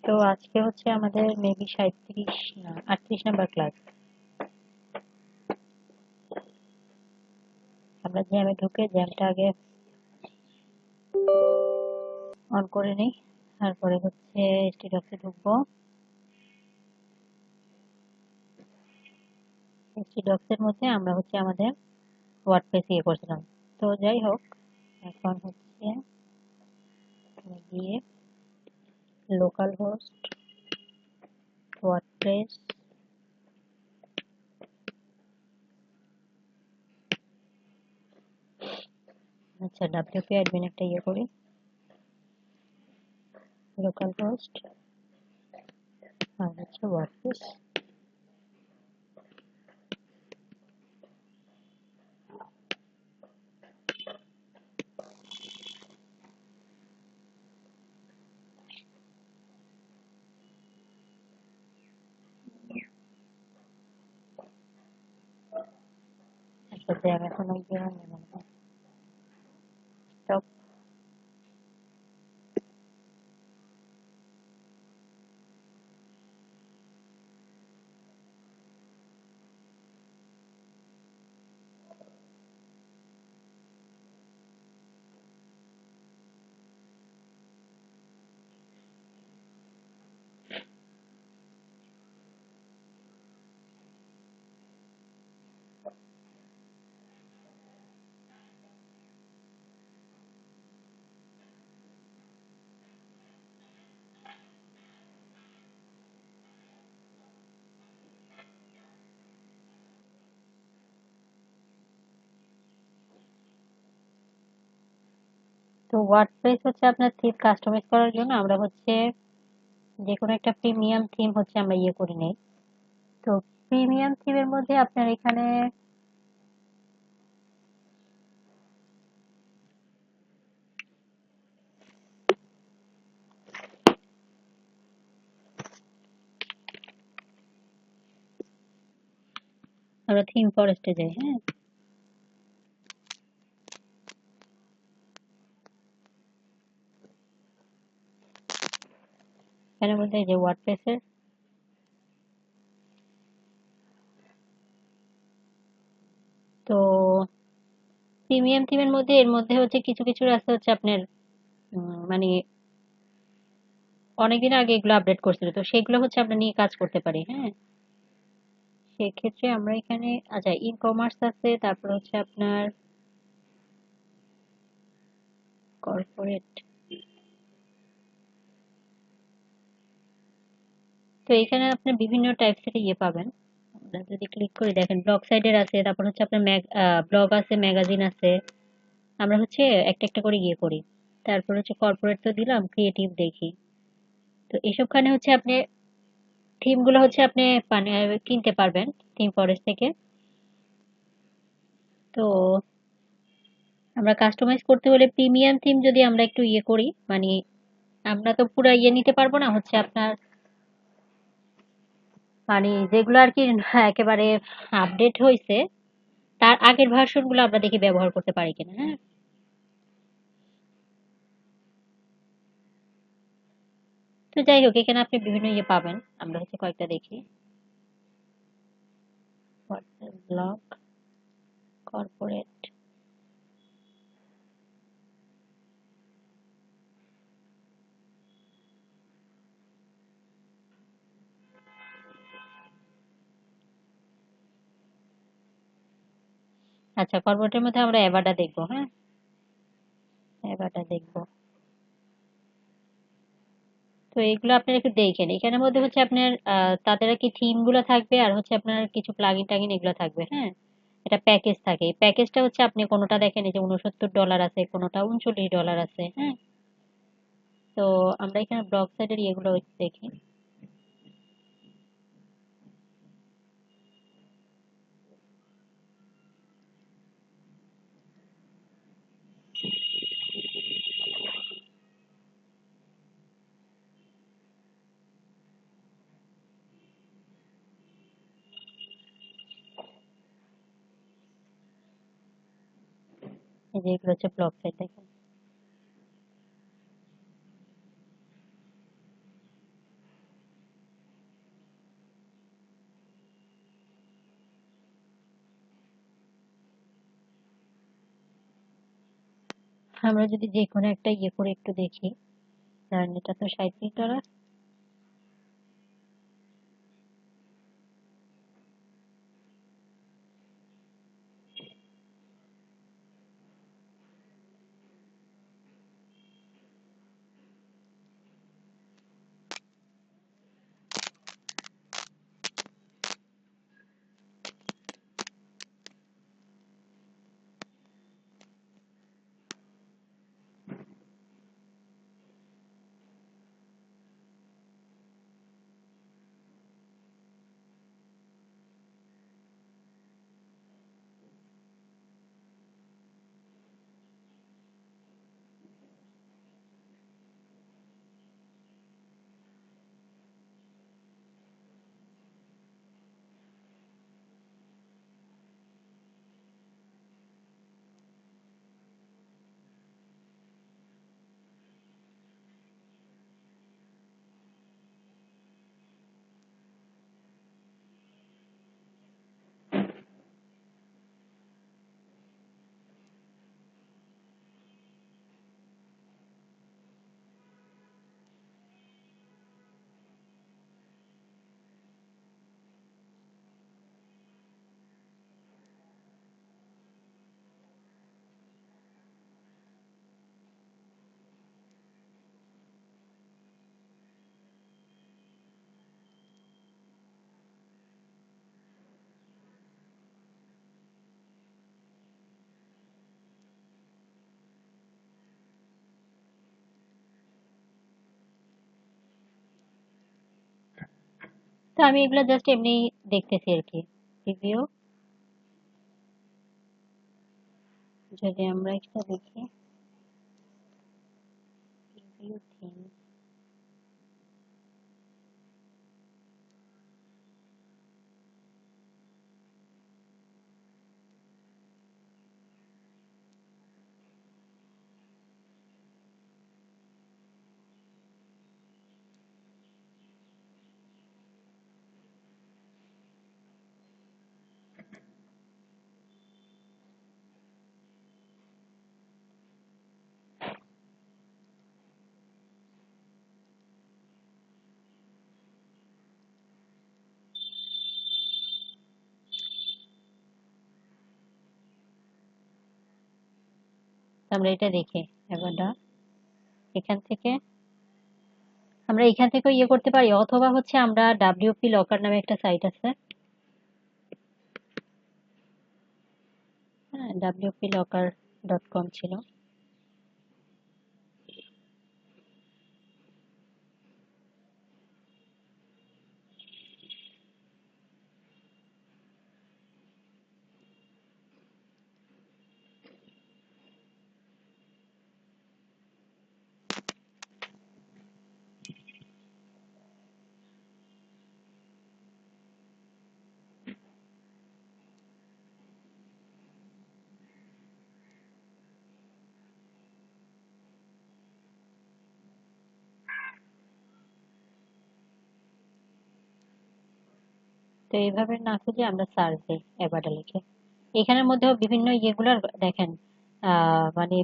তো আজকে হচ্ছে আমাদের মেবি 37 না 38 নাম্বার ক্লাস। আমরা জ্যামে ঢুকে জ্যামটা আগে অন করে নিই, তারপরে হচ্ছে স্টেটসে ঢুকবো। স্টেটসের মধ্যে আমরা হচ্ছে আমাদের ওয়ার্ডপ্রেস ইয়ে করছিলাম। তো যাই হোক, এখন হচ্ছে আমি গিয়ে লোকাল হোস্ট ওয়ার্ডপ্রেস, আচ্ছা ডাব্লিউপি অ্যাডমিন একটা ইয়ে করি, লোকাল হোস্ট আর হচ্ছে ওয়ার্ডপ্রেস। আচ্ছা জ্যাম এখন একদম স্টপ। তো ওয়ার্ডপ্রেস হচ্ছে আপনার থিম কাস্টমাইজ করার জন্য আমরা হচ্ছে যে কোনো একটা প্রিমিয়াম থিম হচ্ছে আমরা ইয়ে করে নেই। তো প্রিমিয়াম থিমের মধ্যে আপনার এখানে আমরা থিম ফরেস্টে যাই। হ্যাঁ, এখানে বলতে এই যে ওয়ার্ডপ্রেসের, তো প্রিমিয়াম থিমের মধ্যে এর মধ্যে হচ্ছে কিছু কিছু আছে হচ্ছে আপনার মানে অনেকদিন আগে এগুলো আপডেট করছিল, তো সেগুলো হচ্ছে আমরা নিয়ে কাজ করতে পারি। হ্যাঁ, সেক্ষেত্রে আমরা এখানে আচ্ছা ই কমার্স আছে, তারপর হচ্ছে আপনার কর্পোরেট। তো এখানে আপনি বিভিন্ন টাইপসের ইয়ে পাবেন। আমরা যদি ক্লিক করে দেখেন ব্লগ সাইডের আছে, তারপর হচ্ছে আপনার ব্লগ আছে, ম্যাগাজিন আছে। আমরা হচ্ছে একটা একটা করে ইয়ে করি। তারপর হচ্ছে কর্পোরেট তো দিলাম, ক্রিয়েটিভ দেখি। তো এসবখানে হচ্ছে আপনি থিম গুলো হচ্ছে আপনি মানে কিনতে পারবেন থিম ফরেস্ট থেকে। তো আমরা কাস্টমাইজ করতে হলে প্রিমিয়াম থিম যদি আমরা একটু ইয়ে করি, মানে আমরা তো পুরো ইয়ে নিতে পারবো না হচ্ছে আপনার, মানে যেগুলো আর কি একেবারে আপডেট হয়েছে তার আগের ভার্সন গুলো আমরা দেখি ব্যবহার করতে পারি কিনা। হ্যাঁ, তো যাই হোক এখানে আপনি বিভিন্ন ইয়ে পাবেন। আমরা হচ্ছে কয়েকটা দেখি। WhatsApp blog, corporate. আচ্ছা কর্পোরেটের মধ্যে আমরা এভাটা দেখবো। হ্যাঁ, এভাটা দেখবো। তো এগুলো আপনারা একটু দেখেন, এখানের মধ্যে হচ্ছে আপনার তাদের আর কি থিম গুলো থাকবে আর হচ্ছে আপনার কিছু প্লাগইন টাগিন এগুলো থাকবে। হ্যাঁ, এটা প্যাকেজ থাকে, এই প্যাকেজটা হচ্ছে আপনি কোনোটা দেখেন এই যে $69 আছে, কোনোটা $39 আছে। হ্যাঁ, তো আমরা এখানে ব্লগ সাইডের ইয়েগুলো দেখি। এই যে এগুলো হচ্ছে ব্লগ সাইড দেখেন। আমরা যদি যে কোনো একটা ইয়ে করে একটু দেখি, কারণ এটা তো 37 ডলার। তো আমি এগুলো জাস্ট এমনি দেখতেছি আর কি। রিভিউ, যদি আমরা একটা দেখি, রিভিউ থিম। আমরা এটা দেখি এবারটা, এখান থেকে আমরা এখান থেকে ইয়ে করতে পারি, অথবা হচ্ছে আমরা ডাব্লিউপি লকার নামে একটা সাইট আছে, হ্যাঁ, wpllocker.com ছিল। তো এইভাবে না খুঁজে আমরা সার্চ দিই এবারটা লিখে। এখানের মধ্যেও বিভিন্ন ইয়েগুলোর দেখেন, মানে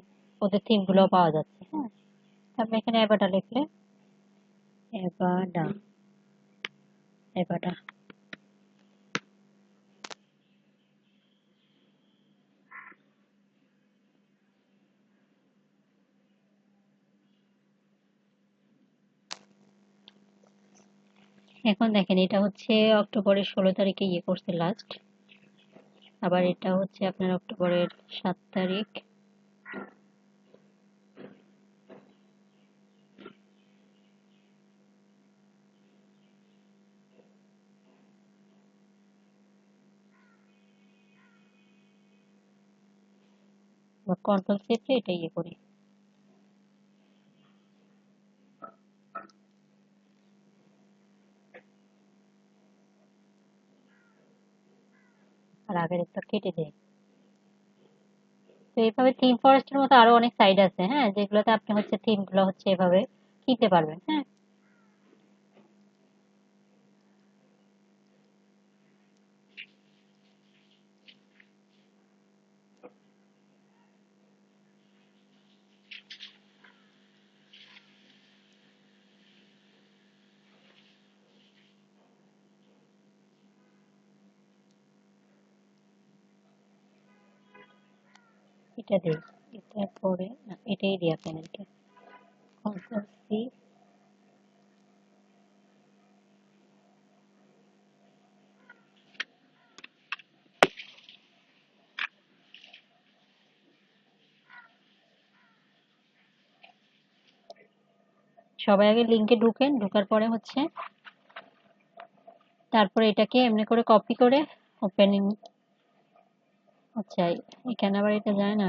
ওদের থিম গুলো পাওয়া যাচ্ছে, হ্যাঁ। আপনি এখানে এবারটা লিখলে, এবারটা, এবারটা, এখন দেখেন এটা হচ্ছে অক্টোবরের 16 তারিখে ইয়ে করছে লাস্ট, আবার এটা হচ্ছে আপনার অক্টোবরের 7 তারিখ। বা কন্ট্রোল চেপে এটা ইয়ে করি। আর আগের একটা কেটে দেয়। তো এইভাবে থিম ফরেস্টের মতো আরো অনেক সাইট আছে, হ্যাঁ, যেগুলোতে আপনি হচ্ছে থিম গুলো হচ্ছে এভাবে কিনতে পারবেন, হ্যাঁ। এটা দেই, এটার পরে না এটাই দিই আপনাদেরকে। কন্ট্রোল সি, সবাই আগে লিঙ্কে ঢুকেন, ঢোকার পরে হচ্ছে তারপরে এটাকে এমনি করে কপি করে ওপেনিং। আচ্ছা, এখানে আবার এটা যায় না।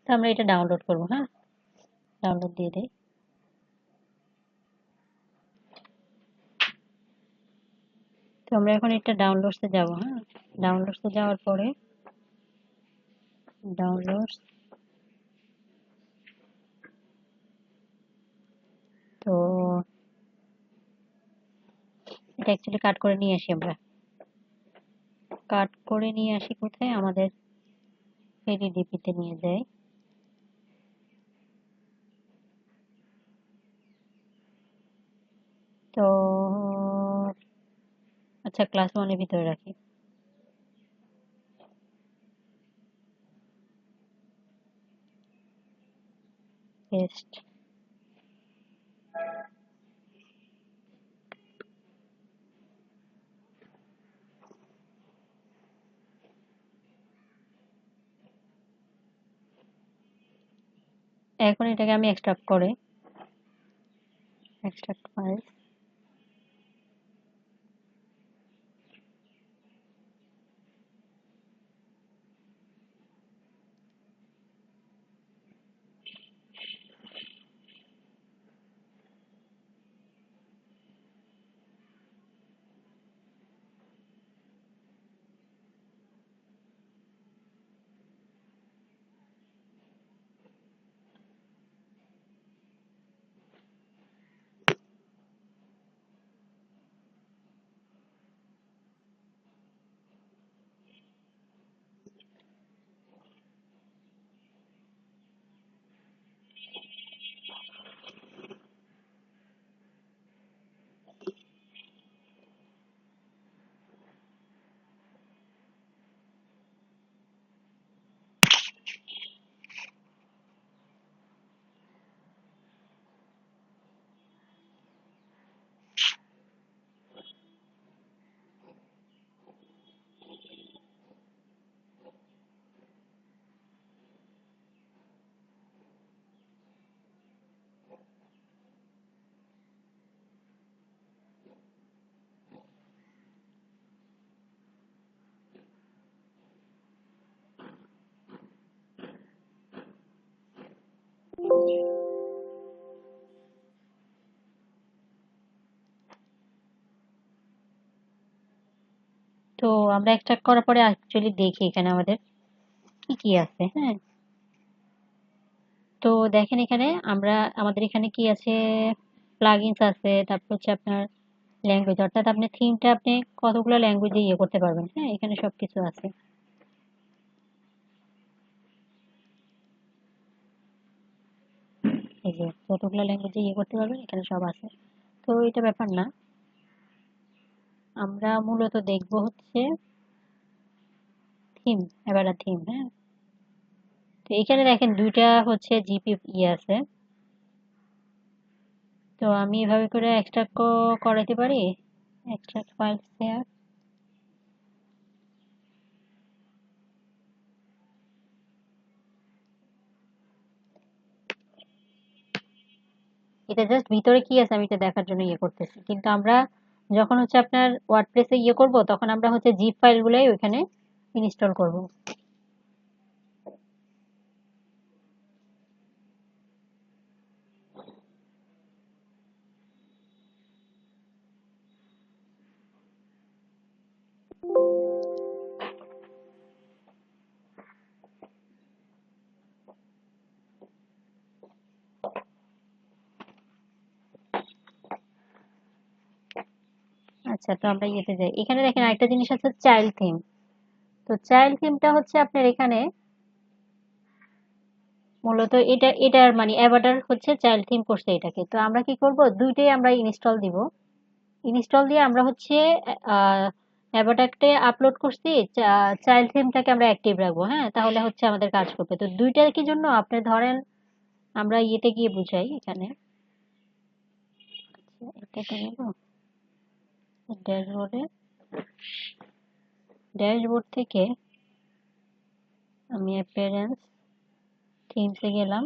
তো আমরা এটা ডাউনলোড করবো। হ্যাঁ, ডাউনলোড দিয়ে দেই। তো আমরা এখন এটা ডাউনলোডসে যাব। হ্যাঁ, ডাউনলোডসে যাওয়ার পরে ডাউনলোডস, তো এটা অ্যাকচুয়ালি কাট করে নিয়ে আসি আমরা। কাট করে নিয়ে আসি কোথায়, আমাদের এডিডিপিতে নিয়ে যাই। তো আচ্ছা, ক্লাস ওয়ানের ভিতরে রাখি। পেস্ট। এখন এটাকে আমি এক্সট্রাক্ট করে, এক্সট্রাক্ট ফাইল। তো আমরা এক্সট্রাক্ট করার পরে অ্যাকচুয়ালি দেখি এখানে আমাদের কি কি আছে। হ্যাঁ, তো দেখেন এখানে আমাদের এখানে কি আছে, প্লাগইনস আছে, তারপর হচ্ছে আপনার ল্যাঙ্গুয়েজ, অর্থাৎ আপনি থিমটা আপনি কতগুলো ল্যাঙ্গুয়েজে ইয়ে করতে পারবেন। হ্যাঁ, এখানে সবকিছু আছে। এই যে যতগুলো ল্যাঙ্গুয়েজে ইয়ে করতে পারবেন এখানে সব আছে। তো এটা ব্যাপার না, আমরা মূলত দেখব হচ্ছে থিম, এবার থিম। হ্যাঁ, তো এখানে দেখেন দুইটা হচ্ছে জিপি ইয়ে আছে। তো আমি এভাবে করে এক্সট্রাক্ট করাইতে পারি, এক্সট্রাক্ট ফাইল শেয়ার। এটা জাস্ট ভিতরে কি আছে আমি এটা দেখার জন্য ইয়ে করতেছি, কিন্তু আমরা যখন হচ্ছে আপনার ওয়ার্ডপ্রেসে ইয়ে করব তখন আমরা হচ্ছে জিপ ফাইলগুলোই ওইখানে ইনস্টল করব। আচ্ছা, তো আমরা ইয়েতে যাই। এখানে দেখেন আরেকটা জিনিস আছে, চাইল্ড থিম। তো চাইল্ড থিমটা হচ্ছে আপনার এখানে মূলত এটার মানে অ্যাভাটার হচ্ছে চাইল্ড থিম করছে এটাকে। তো আমরা কি করব, দুইটাই আমরা ইনস্টল দিব। ইনস্টল দিয়ে আমরা হচ্ছে অ্যাভাটারকে আপলোড করছি, চাইল্ড থিমটাকে আমরা অ্যাক্টিভ রাখবো। হ্যাঁ, তাহলে হচ্ছে আমাদের কাজ করবে। তো দুইটার কি জন্য আপনি ধরেন, আমরা ইয়েতে গিয়ে বুঝাই এখানে। আচ্ছা, এটাতে নেব ড্যাশবোর্ডে। ড্যাশবোর্ড থেকে আমি অ্যাপিয়ারেন্স থিমসে গেলাম।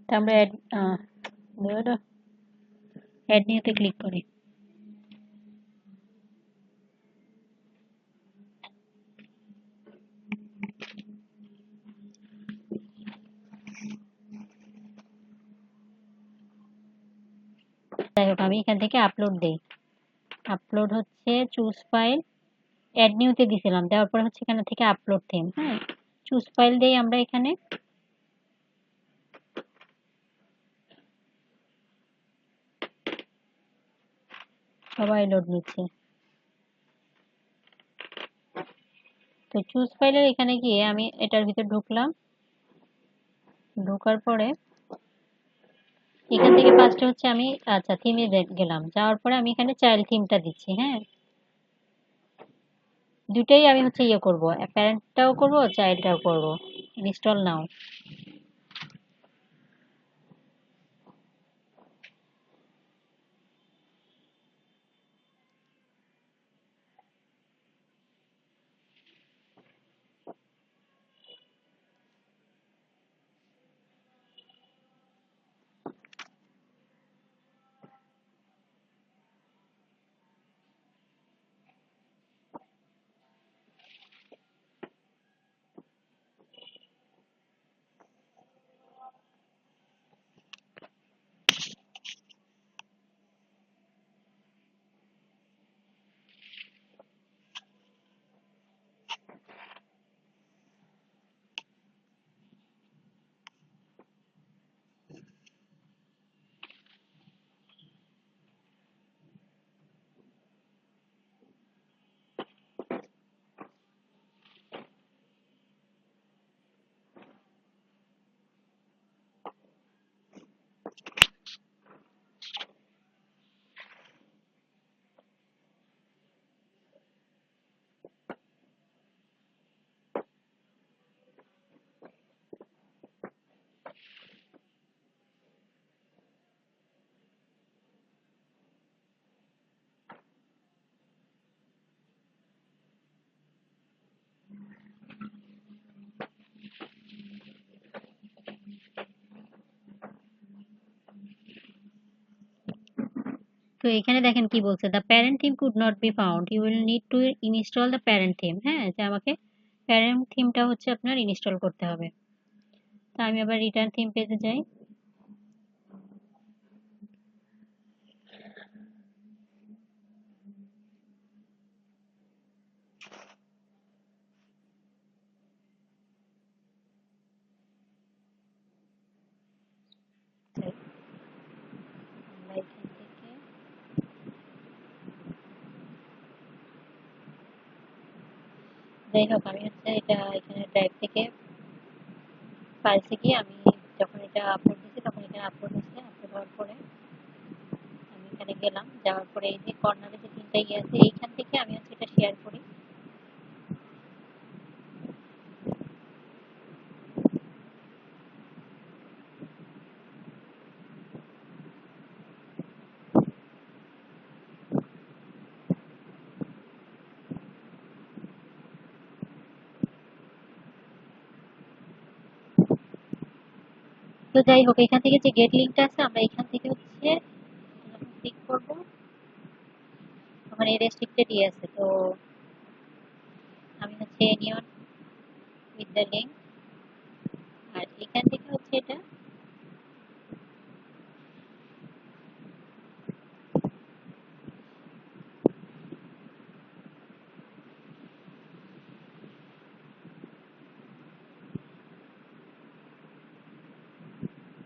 তো আমরা অ্যাড নিউতে ক্লিক করি। যাই হোক, আমি এখান থেকে আপলোড দেই। আপলোড হচ্ছে চুজ ফাইল, অ্যাড নিউতে দিছিলাম, দেওয়ার পরে হচ্ছে এখানে থেকে আপলোড থিম। হ্যাঁ, চুজ ফাইল দেই আমরা এখানে। সবাই লোড নিচ্ছে। তো চুজ ফাইলের এখানে গিয়ে আমি এটার ভিতর ঢুকলাম। ঢোকার পরে এখান থেকে ফার্স্টে হচ্ছে আমি আচ্ছা থিমে গেলাম। যাওয়ার পরে আমি এখানে চাইল্ড থিমটা দিচ্ছি। হ্যাঁ, দুটাই আমি হচ্ছে ইয়ে করব, প্যারেন্টটাও করব, চাইল্ডটাও করব। ইনস্টল নাও। তো এখানে দেখেন কি বলছে, the parent theme could not be found, you will need to install the parent theme. হ্যাঁ, যে আমাকে প্যারেন্ট থিমটা হচ্ছে আপনার ইনস্টল করতে হবে। তো আমি আবার রিটার্ন থিম পেজে যাই। আমরা এখান থেকে যাই হোক, আমি হচ্ছে এটা এখানে ড্রাইভ থেকে ফাইলসে গিয়ে আমি যখন এটা আপলোড দিচ্ছি তখন এখানে আপলোড হচ্ছে। আপলোড হওয়ার পরে আমি এখানে গেলাম। যাওয়ার পরে এই যে কর্নারে যে তিনটা ইয়ে আছে, এইখান থেকে আমি হচ্ছে এটা শেয়ার করি। তো যাই হোক, এখান থেকে যে গেট লিঙ্কটা আছে আমরা এখান থেকে হচ্ছে যখন ক্লিক করবো আমার এই রেস্ট্রিক্টেড আছে। তো আমি হচ্ছে নিয়ন উইথ দ্য লিঙ্ক, আর এখান থেকে হচ্ছে এটা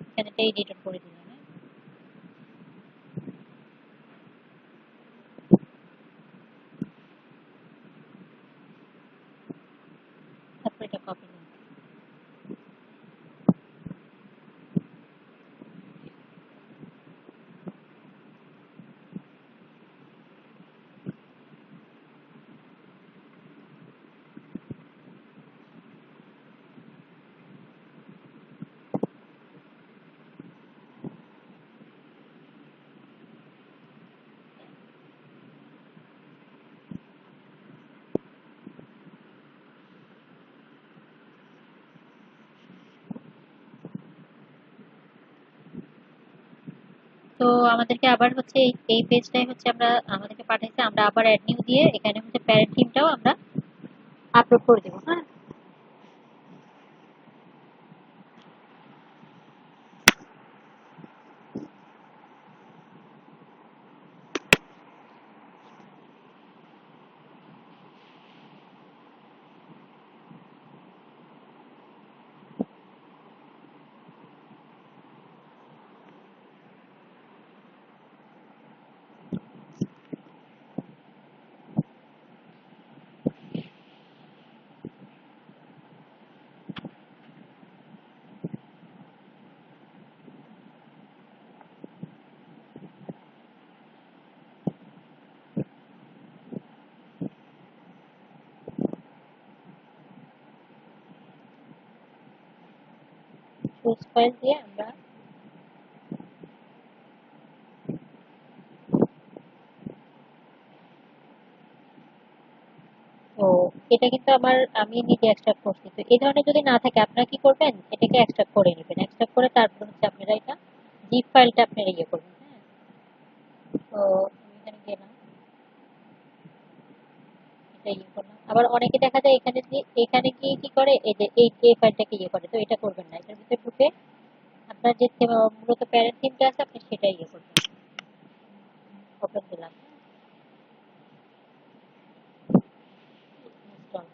এখানেটাই এডিটর করে দিলাম। হ্যাঁ, তারপর এটা কপি লিঙ্ক। তো আমাদেরকে আবার হচ্ছে এই পেজটাই হচ্ছে আমরা আমাদেরকে পাঠাইছে, আমরা আবার অ্যাড নিউ দিয়ে এখানে হচ্ছে প্যারেন্ট থিমটাও আমরা আপলোড করে দেবো। হ্যাঁ, চুজ ফাইল দিয়ে আমরা তো এটা কিন্তু আমি নিজে এক্সট্রাক্ট করছি। তো এই ধরনের যদি না থাকে আপনারা কি করবেন, এটাকে এক্সট্রাক্ট করে নেবেন। এক্সট্রাক্ট করে তারপর হচ্ছে আপনারা এটা জিপ ফাইলটা আপনারা ইয়ে করবেন। হ্যাঁ, তো আমি এখানে গেলাম, এটা ইয়ে করলাম। আবার অনেকে দেখা যায় এখানে এখানে কি কি করে, এই যে এই ফাইলটাকে ইয়ে করে। তো এটা করবেন না, এটার ভিতরে ঢুকে আপনার যে মূলত প্যারেন্ট থিমটা আছে আপনি সেটাই ইয়ে করবেন। ওপেন দিলাম, ইনস্টল।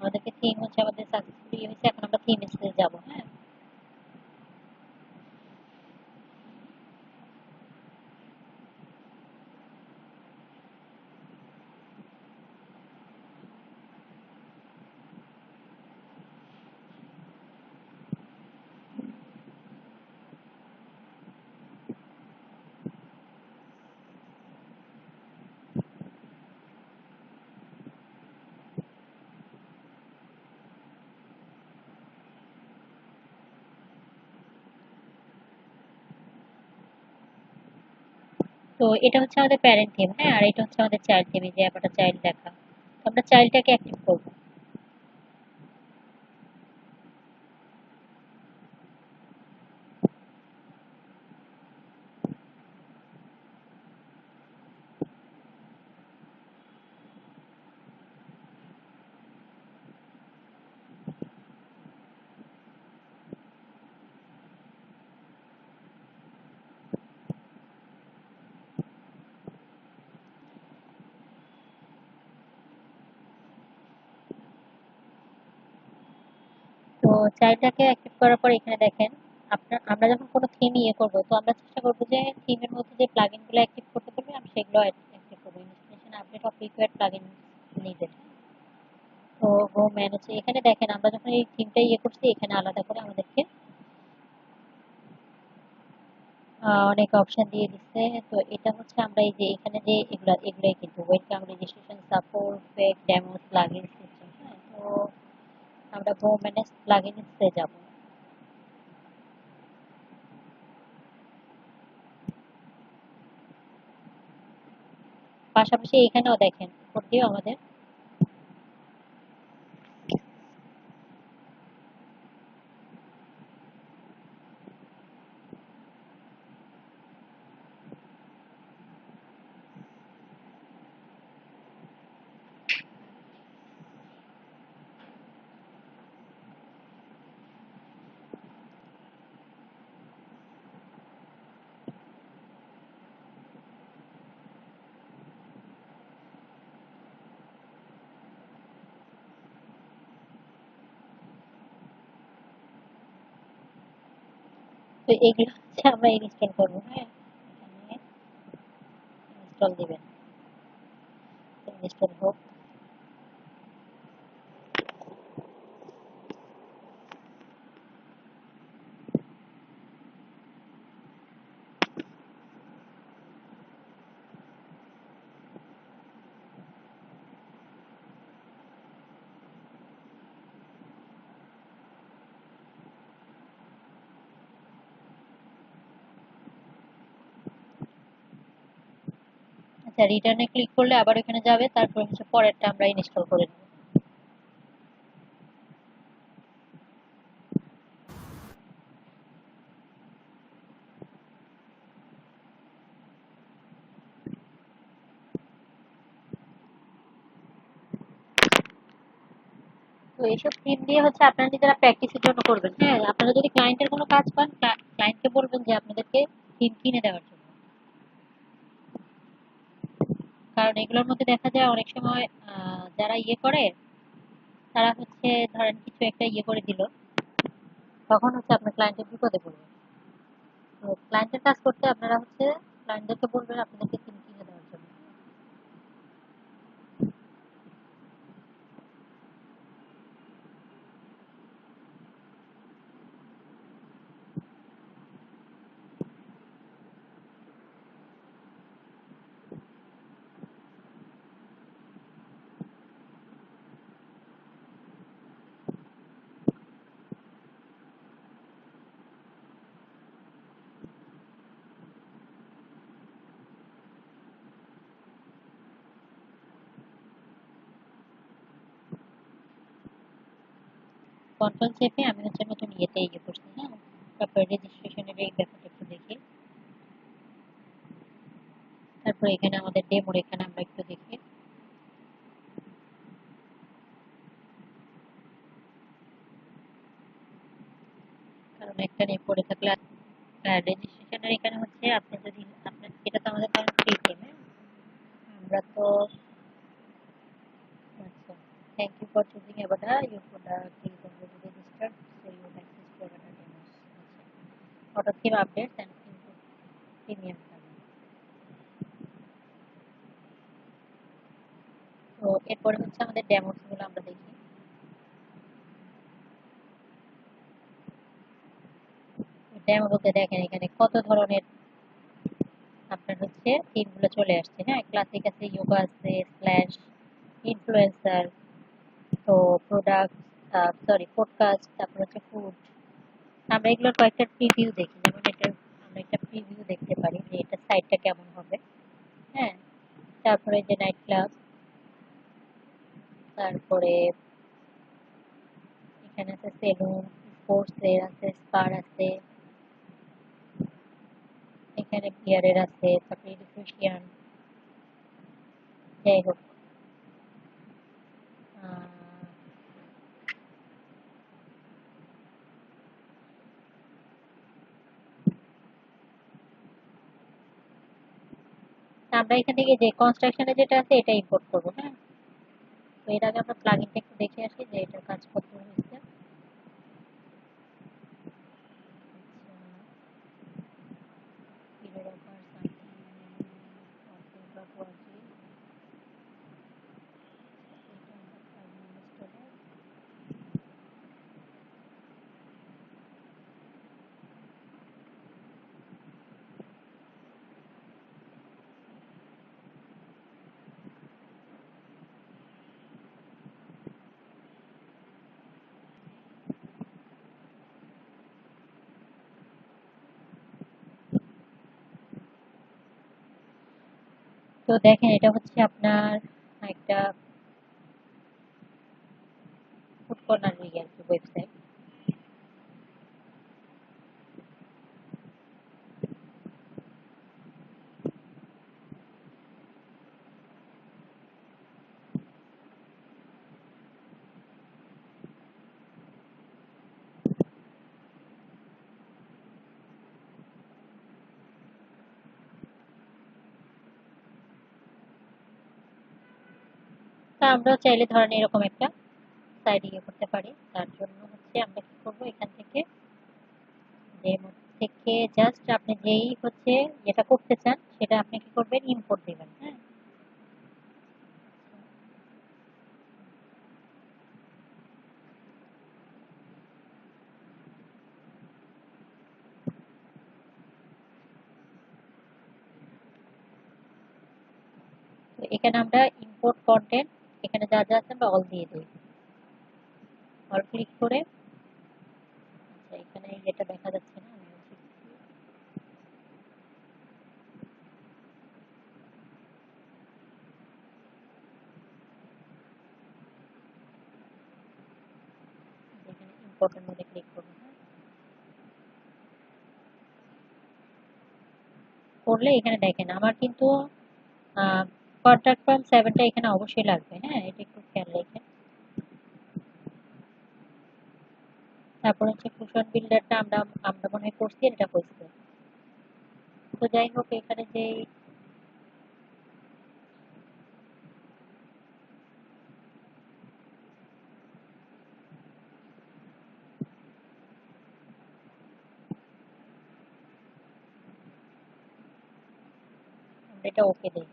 আমাদেরকে থিম হচ্ছে আমাদের সাকসেসফুলি হয়েছে। এখন আমরা থিম স্পেস যাব। হ্যাঁ, তো এটা হচ্ছে আমাদের প্যারেন্ট থিম। হ্যাঁ, আর এটা হচ্ছে আমাদের চাইল্ড থিম, যে একটা চাইল্ড লেখা। তো আমরা চাইল্ডটাকে অ্যাক্টিভ করব। তো চাইল্ডটাকে অ্যাক্টিভ করার পর এখানে দেখেন, আমরা যখন কোনো থিম ইয়ে করব, তো আমরা চেষ্টা করব যে থিমের মধ্যে যে প্লাগইন গুলো অ্যাক্টিভ করতে পারবে আমি সেগুলো অ্যাক্টিভ করবো। Installation update of required plugin needed. তো গো ম্যানেজ, এখানে দেখেন আমরা যখন এই থিমটা ইয়ে করছি এখানে আলাদা করে আমাদেরকে অনেক অপশন দিয়ে দিচ্ছে। তো এটা হচ্ছে আমরা এই যে এখানে যে এগুলাই কিন্তু welcome registration support fake demo plugin system. হ্যাঁ, তো আমরা গো ম্যানেজ প্লাগইনসে যাব। পাশাপাশি এখানেও দেখেন উপর দিয়েও আমাদের তো এগুলো হচ্ছে আমরা ইনস্টল করবো। হ্যাঁ, এখানে ইনস্টল দিবেন, ইনস্টল হোক। আচ্ছা, রিটার্নে ক্লিক করলে আবার এখানে যাবে, তারপর হচ্ছে পরেরটা আমরা ইনস্টল করে নেব। তো এইসব থিম দিয়ে হচ্ছে আপনারা নিজেরা প্র্যাকটিসের জন্য করবেন। হ্যাঁ, আপনারা যদি ক্লায়েন্টের কোনো কাজ পান, ক্লায়েন্টকে বলবেন যে আপনাদেরকে থিম কিনে দেওয়ার জন্য। কারণ এগুলোর মধ্যে দেখা যায় অনেক সময় যারা ইয়ে করে, তারা হচ্ছে ধরেন কিছু একটা ইয়ে করে দিল, তখন হচ্ছে আপনার ক্লায়েন্টের বিপদে পড়বে। তো ক্লায়েন্টের কাজ করতে আপনারা হচ্ছে ক্লায়েন্টদেরকে বলবেন আপনাদেরকে থিম কিনে দেওয়ার জন্য। কন্ট্রোল চেপে আমি হচ্ছে নতুন ইয়েতে ইয়ে করছি। হ্যাঁ, তারপরে রেজিস্ট্রেশনের এই ব্যাপারটা একটু দেখি। তারপর এখানে আমাদের ডেমোর এখানে আমরা একটু দেখি। কারণ একটা নিয়ে পড়ে থাকলে রেজিস্ট্রেশনের এখানে হচ্ছে আপনি যদি আপনার এটা তো আমাদের কারণ ফ্রি থিম। আমরা তো আচ্ছা, thank you for choosing Avada your product is already registered so you access to Avada demos. Auto theme updates and premium plan. তো এরপরে হচ্ছে আমাদের ডেমোস গুলো আমরা দেখি। ডেমো বলতে দেখেন এখানে কত ধরনের আপনার হচ্ছে থিম গুলো চলে আসছে। হ্যাঁ, ক্লাসিক আছে, যোগা আছে, স্ল্যাশ, ইনফ্লুয়েন্সার, তো প্রোডাক্ট, সরি পডকাস্ট, তারপর হচ্ছে ফুড। আমরা এগুলোর কয়েকটা প্রিভিউ দেখি, যেমন এটা আমরা একটা প্রিভিউ দেখতে পারি যে এটা সাইটটা কেমন হবে। হ্যাঁ, তারপরে যে নাইট ক্লাব, তারপরে এখানে আছে সেলুন, স্পোর্টস এর আছে, স্পার আছে, এখানে বিয়ারের আছে, তারপরে এডুকেশন। যাই হোক, আহ, আমরা এখান থেকে যে কনস্ট্রাকশনে যেটা আছে এটা ইম্পোর্ট করবো। হ্যাঁ, তো এর আগে আমরা প্লাগইনটা একটু দেখে আসি যে এটার কাজ কত হয়েছে। তো দেখেন এটা হচ্ছে আপনার একটা ফুড কর্নার আর কি ওয়েবসাইট। তা আমরা চাইলে ধরেন এরকম একটা সাইট ইয়ে করতে পারি। তার জন্য হচ্ছে আমরা কি করবো, এখান থেকে ডেমো থেকে জাস্ট আপনি যেই হচ্ছে যেটা করতে চান সেটা আপনি কি করবেন, ইম্পোর্ট দিবেন। হ্যাঁ, তো এখানে আমরা ইম্পোর্ট কন্টেন্ট, এখানে যা যা আছে আমরা অল দিয়ে দিই। অল ক্লিক করে আচ্ছা এখানে যেটা দেখা যাচ্ছে না, আমি হচ্ছে এখানে ইম্পোর্টের মধ্যে ক্লিক করবো। হ্যাঁ, করলে এখানে দেখেন আমার কিন্তু কন্ট্যাক্ট ফর্ম 7টা এখানে অবশ্যই লাগবে। হ্যাঁ, এটা একটু খেয়াল রাখেন। তারপর হচ্ছে কুশন বিল্ডারটা আমরা আমরা মনে হয় করছি, এটা হয়েছে। তো যাই হোক এখানে যে আমরা এটা ওকে দিই।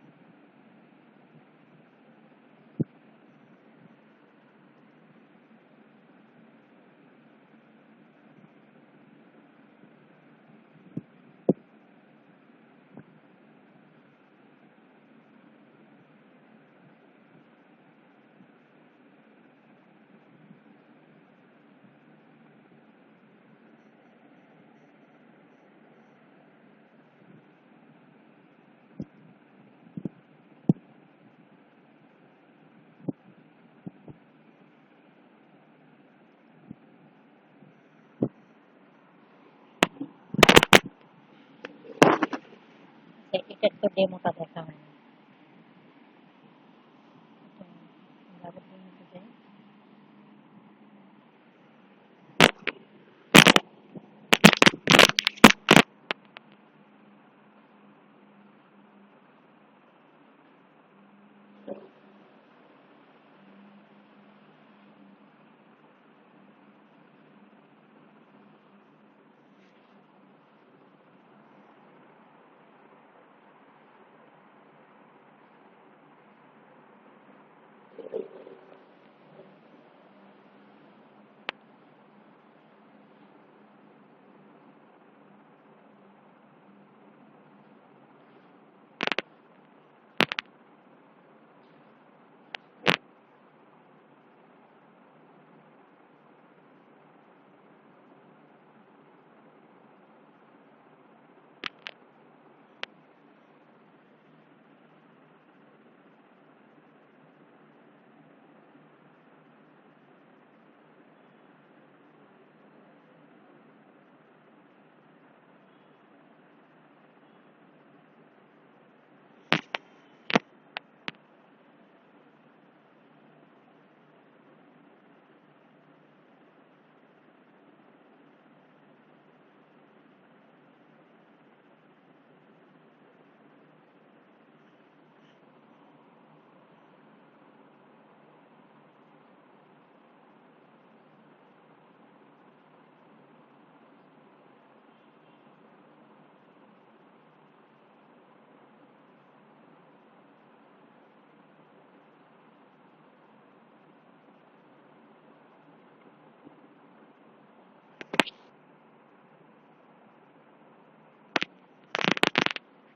এটার তো ডেমোটা দেখা হয়নি। তো আমরা আবার ডেমোতে যাই।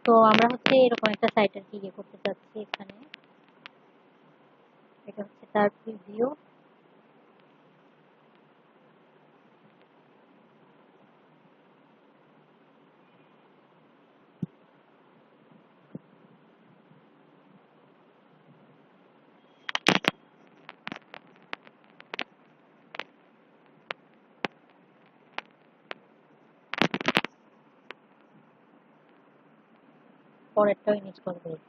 তো আমরা হচ্ছে এরকম একটা সাইট আর কি ইয়ে করতে চাচ্ছি এখানে। এটা হচ্ছে তার প্রিভিউ। পরেরটাও ইমেজ কল করি।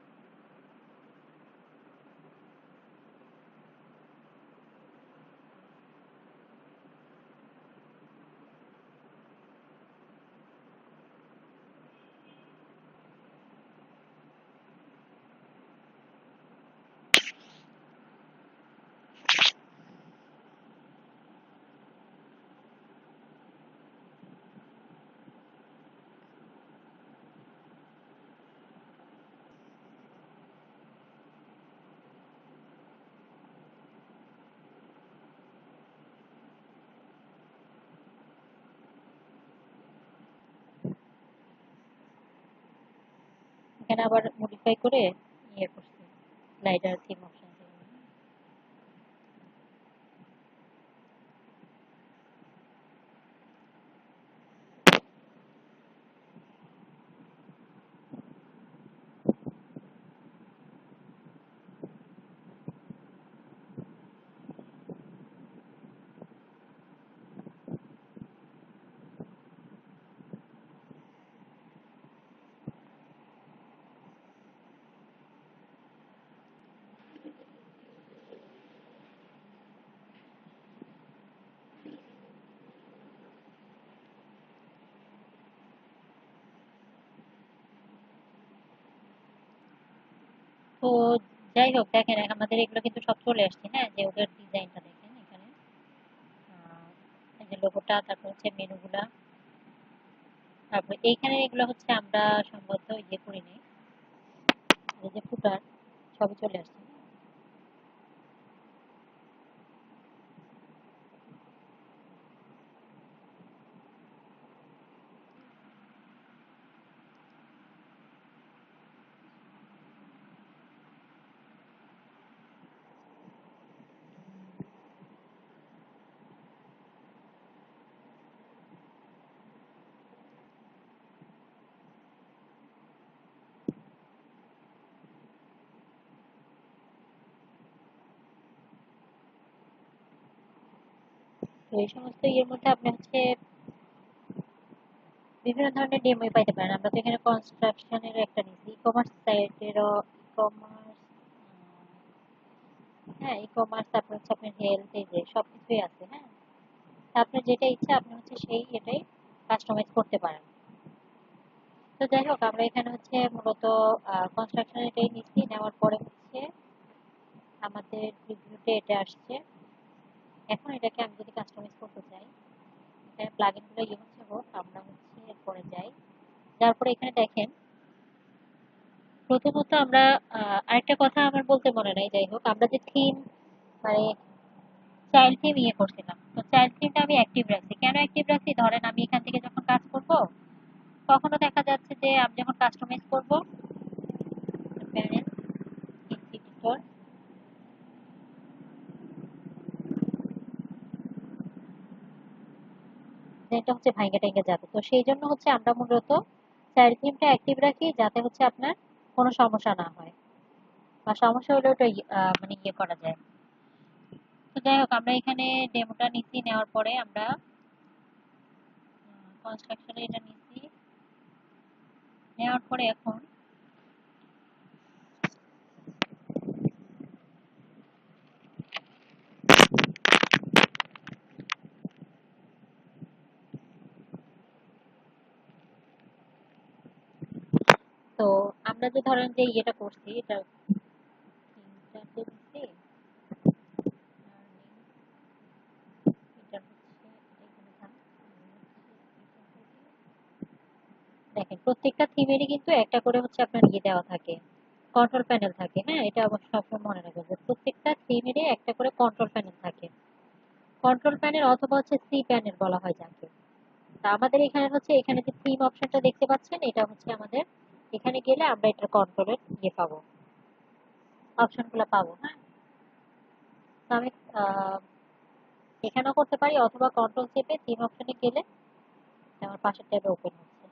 এখানে আবার মডিফাই করে ইয়ে করছি, স্লাইডার থিম অপশন থেকে। তো যাই হোক, দেখেন আমাদের এগুলো কিন্তু সব চলে আসছে। হ্যাঁ, যে ওটার ডিজাইনটা দেখেন এখানে, এই যে লোগোটা, তারপর হচ্ছে মেনুগুলা, তারপর এইখানে এগুলো হচ্ছে আমরা সম্ভবত ইয়ে করিনি, এই যে ফুটার সবই চলে আসছে। তো এই সমস্ত ইয়ের মধ্যে আপনি হচ্ছে বিভিন্ন ধরনের ডেমোই পাইতে পারেন। আমরা তো এখানে কনস্ট্রাকশনের একটা নিচ্ছি, ই কমার্স সাইটেরও, ই কমার্স, হ্যাঁ ই কমার্স, তারপর হচ্ছে আপনার হেলথ, এই যে সবকিছুই আছে। হ্যাঁ, তা আপনার যেটা ইচ্ছা আপনি হচ্ছে সেই এটাই কাস্টমাইজ করতে পারেন। তো যাই হোক, আমরা এখানে হচ্ছে মূলত কনস্ট্রাকশন এটাই নিচ্ছি, নেওয়ার পরে হচ্ছে আমাদের রিভিউতে এটা আসছে। এখন এটাকে আমি যদি কাস্টমাইজ করতে চাই, এখানে প্লাগইন গুলো ইয়ে হচ্ছে হোক, আমরা হচ্ছে এরপরে যাই। তারপরে এখানে দেখেন, প্রথমত আমরা আরেকটা কথা আমার বলতে মনে নাই, যাই হোক, আমরা যে থিম মানে চাইল্ড থিম ইয়ে করছিলাম, তো চাইল্ড থিমটা আমি অ্যাক্টিভ রাখছি। কেন অ্যাক্টিভ রাখছি? ধরেন আমি এখান থেকে যখন কাজ করব, কখনো দেখা যাচ্ছে যে আমি যখন কাস্টমাইজ করব, প্যানেল এডিটর, এটা হচ্ছে ভাইঙ্গা টাইঙ্গা যাবে। তো সেই জন্য হচ্ছে আমরা মূলত চাইল্ড থিমটা অ্যাক্টিভ রাখি, যাতে হচ্ছে আপনার কোনো সমস্যা না হয়, বা সমস্যা হলে ওটা মানে ইয়ে করা যায়। তো যাই হোক, আমরা এখানে ডেমোটা নিচ্ছি, নেওয়ার পরে আমরা কনস্ট্রাকশনে এটা নিচ্ছি, নেওয়ার পরে এখন তো আমরা যে ধরেন যে ইয়েটা করছি, এটা তিনটাতে দিচ্ছি, এটা হচ্ছে এখানে থাক, দেখেন প্রত্যেকটা থিমেরই কিন্তু একটা করে হচ্ছে আপনার ইয়ে দেওয়া থাকে, কন্ট্রোল প্যানেল থাকে। হ্যাঁ, এটা অবশ্য সবসময় মনে রাখবেন যে প্রত্যেকটা থিমেরই একটা করে কন্ট্রোল প্যানেল থাকে। কন্ট্রোল প্যানেল অথবা হচ্ছে সি প্যানেল বলা হয় যাকে। তা আমাদের এখানে হচ্ছে, এখানে যে থিম অপশনটা দেখতে পাচ্ছেন, এটা হচ্ছে আমাদের, এখানে গেলে আমরা এটার কন্ট্রোলের ইয়ে পাবো, অপশনগুলো পাবো। হ্যাঁ, তো আমি আহ, এখানেও করতে পারি, অথবা কন্ট্রোল চেপে থিম অপশনে গেলে আমার পাশের ট্যাবে ওপেন হচ্ছে।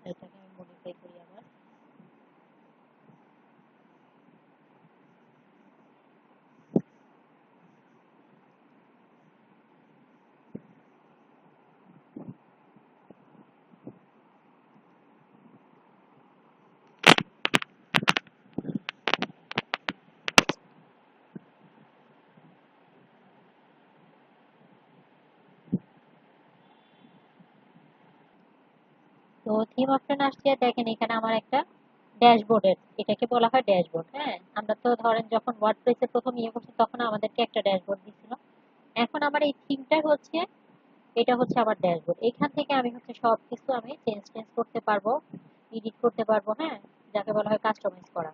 হ্যাঁ, এটাকে আমি মডিফাই করি আবার। তো থিম অপশন আসছে, দেখেন এখানে আমার একটা ড্যাশবোর্ডের, এটাকে বলা হয় ড্যাশবোর্ড। হ্যাঁ, আমরা তো ধরেন যখন ওয়ার্ডপ্রেসে প্রথম ইয়ে করছি তখন আমাদেরকে একটা ড্যাশবোর্ড দিছিল। এখন আমার এই থিমটা হচ্ছে, এটা হচ্ছে আমার ড্যাশবোর্ড। এখান থেকে আমি হচ্ছে সবকিছু আমি চেঞ্জ টেঞ্জ করতে পারবো, এডিট করতে পারবো। হ্যাঁ, যাকে বলা হয় কাস্টমাইজ করা।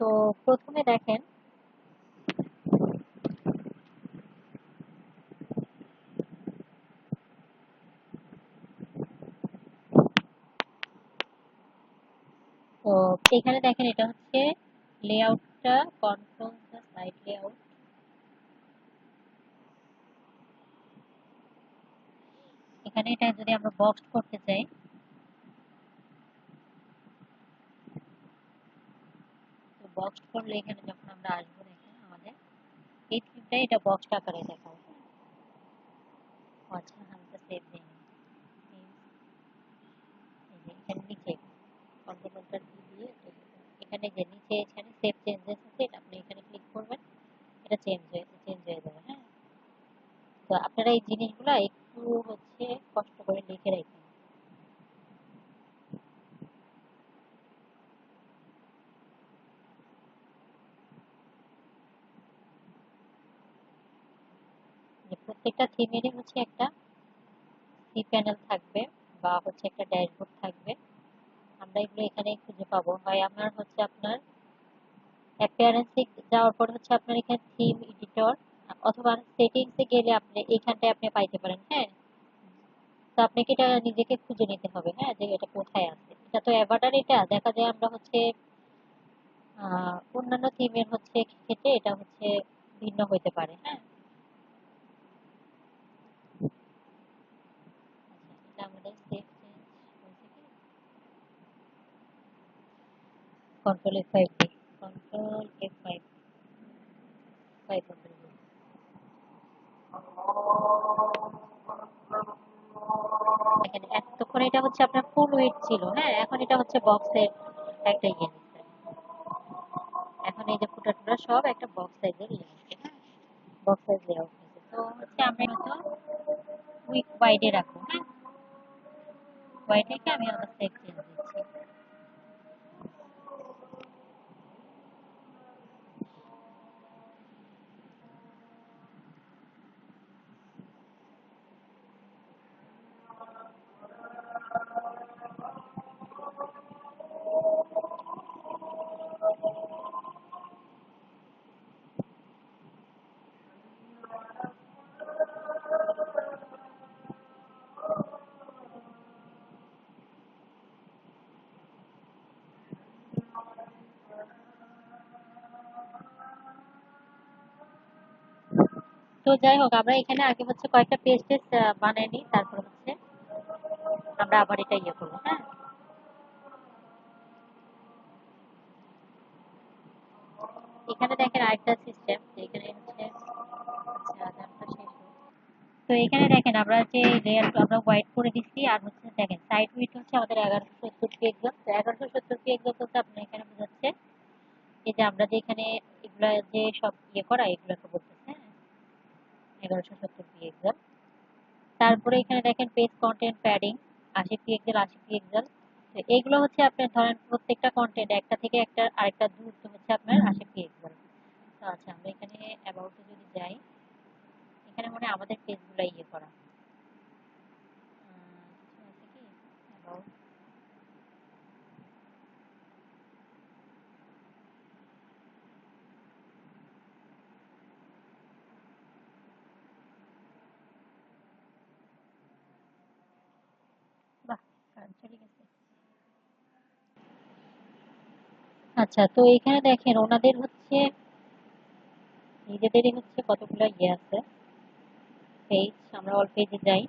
তো প্রথমে দেখেন, তো এখানে দেখেন এটা হচ্ছে লেআউটটা, কন্ট্রোল দ্য সাইড লেআউট। এখানে এটা যদি আমরা বক্স করতে চাই, তো বক্স করলে এখানে যখন আমরা আসবো দেখেন আমাদের এই থিমটা এটা বক্স আকারে দেখাবে। আচ্ছা, আমি তো সেভ দিই। এই যে এখানে নিচে কন্ট্রোলটা দিয়ে এখানে যে নিচে এখানে সেভ চেঞ্জেস আছে, এটা আপনি এখানে ক্লিক করবেন, এটা চেঞ্জ হয়ে যাবে। হ্যাঁ, তো আপনারা এই জিনিসগুলো একটু হচ্ছে কষ্ট করে লিখে রাখবেন, যে প্রত্যেকটা থিমেরই হচ্ছে একটা সি প্যানেল থাকবে বা হচ্ছে একটা ড্যাশবোর্ড থাকবে। আমরা এগুলো এখানে খুঁজে পাবো। হয় আমার হচ্ছে আপনার অ্যাপিয়ারেন্সে যাওয়ার পর হচ্ছে আপনার এখানে থিম এডিটর, অথবা সেটিংসে গেলে আপনি এইখানটায় আপনি পাইতে পারেন। হ্যাঁ, তো আপনাকে এটা নিজেকে খুঁজে নিতে হবে, হ্যাঁ, যে এটা কোথায় আছে। এটা তো অ্যাভাটার, এটা দেখা যায় আমরা হচ্ছে অন্যান্য থিমের হচ্ছে ক্ষেত্রে এটা হচ্ছে ভিন্ন হইতে পারে। হ্যাঁ, আচ্ছা, এটা আমাদের সেভ চেঞ্জ হয়েছে কি, কন্ট্রোল F5 দিই, কন্ট্রোল F5 ফাইভ দেখেন এতক্ষণ এটা হচ্ছে আপনার ফুল উইডথ ছিল। হ্যাঁ, এখন এটা হচ্ছে বক্সের একটা ইয়ে নিচ্ছে। এখন এই যে ফুটা টুটা সব একটা বক্স সাইজের ইয়ে নিচ্ছে। হ্যাঁ, বক্স সাইজ লেআউট নিচ্ছে। তো হচ্ছে আমরা মতো উইক ওয়াইডে রাখবো। হ্যাঁ, ওয়াইড রেখে আমি আবার সেভ চেঞ্জ দিচ্ছি। তো যাই হোক, আমরা এখানে আগে হচ্ছে কয়েকটা পেজ টেস্ট বানিয়ে নিই, তারপর হচ্ছে আমরা আবার এটা ইয়ে করবো। হ্যাঁ, এখানে দেখেন আরেকটা সিস্টেম, যে এখানে হচ্ছে আচ্ছা আজানটা শেষ হোক। তো এখানে দেখেন আমরা যে লেয়ার আমরা হোয়াইট করে দিচ্ছি, আর হচ্ছে দেখেন সাইড উইথ হচ্ছে আমাদের 1170 পিক্সেল। তো 1170 পিক্সেল বলতে আপনার এখানে বোঝাচ্ছে এই যে আমরা যে এখানে এগুলা যে সব ইয়ে করা এগুলোকে বলতেছে। হ্যাঁ, 1170 পিক্সেল। তারপরে এখানে দেখেন page content padding 80 pixel, 80 pixel. তো এগুলো হচ্ছে আপনার ধরেন প্রত্যেকটা কন্টেন্ট একটা থেকে একটা আরেকটা দূরত্ব হচ্ছে আপনার 80 পিক্সেল। তো আচ্ছা, আমরা এখানে অ্যাবাউটে যদি যাই, এখানে মনে হয় আমাদের পেজগুলো ইয়ে করা কিছু আছে কি অ্যাবাউট। বাহ, কারেন্ট চলে গেছে। আচ্ছা, তো এখানে দেখেন ওনাদের হচ্ছে নিজেদেরই হচ্ছে কতগুলো ইয়ে আছে পেজ। আমরা অল পেজে যাই।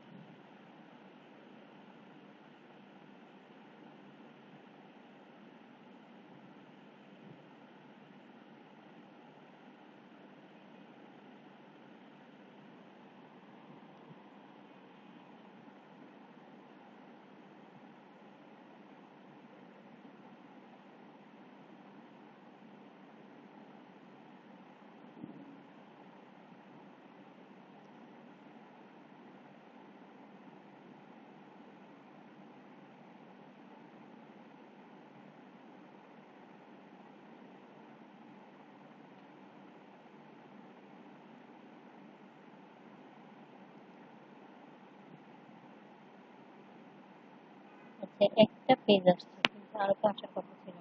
একটা পেজ আসছে কিন্তু আরো তো আসার কথা ছিল।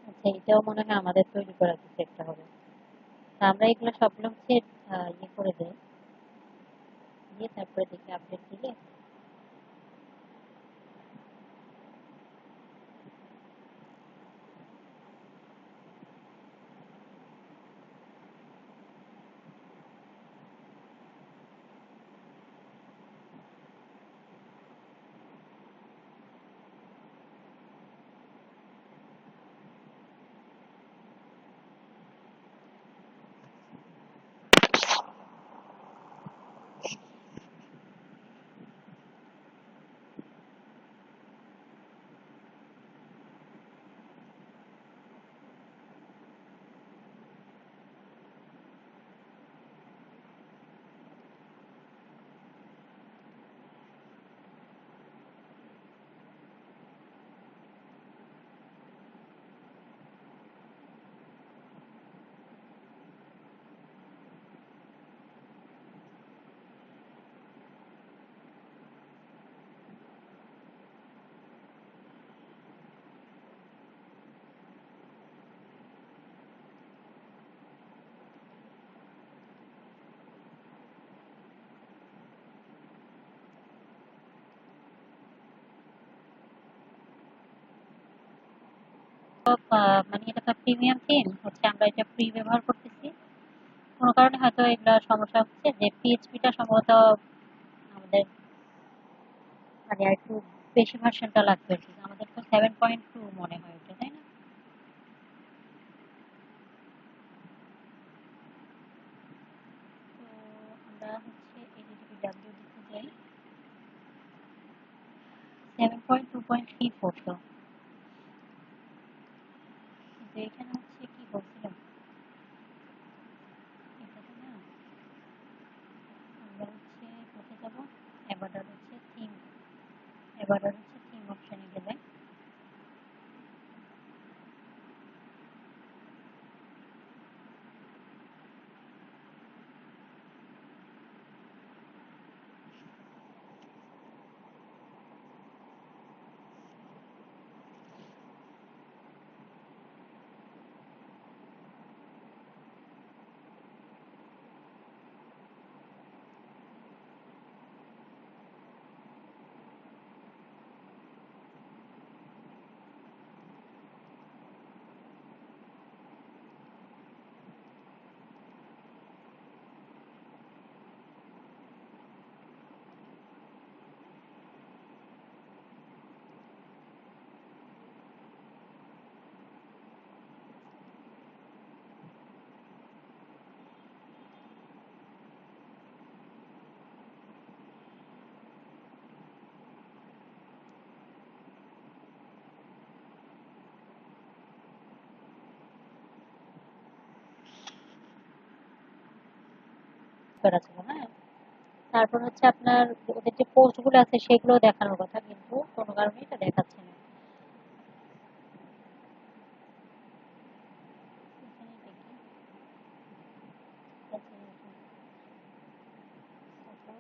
আচ্ছা, এটাও মনে হয় আমাদের তৈরি করা কিছু একটা হবে। তা আমরা এগুলো সবগুলো হচ্ছে ইয়ে করে দেই, দিয়ে তারপরে দেখি আপডেট দিলে। তো মানে এটা তো প্রিমিয়াম থিম হচ্ছে, আমরা এটা ফ্রি ব্যবহার করতেছি। কোনো কারণে হয়তো এগুলা সমস্যা হচ্ছে, যে পিএইচপিটা সম্ভবত আমাদের মানে আর একটু বেশি ভার্সনটা লাগবে আর কি। আমাদের তো 7.2 মনে হয় ওটা, তাই না? তো আমরা হচ্ছে HTTPW দিতে যাই 7.2.34। তো কিন্তু এখানে হচ্ছে কি বলছিলাম, এটাতে না আমরা হচ্ছে কোথায় যাবো, এবার হচ্ছে থিম, এবার হচ্ছে থিম অপশনে গেলে করা ছিল, হ্যাঁ। তারপর হচ্ছে আপনার ওদের যে পোস্ট গুলো আছে সেগুলো দেখানোর কথা, কিন্তু কোনো কারণে এটা দেখাচ্ছে না। এখানে দেখি, আচ্ছা,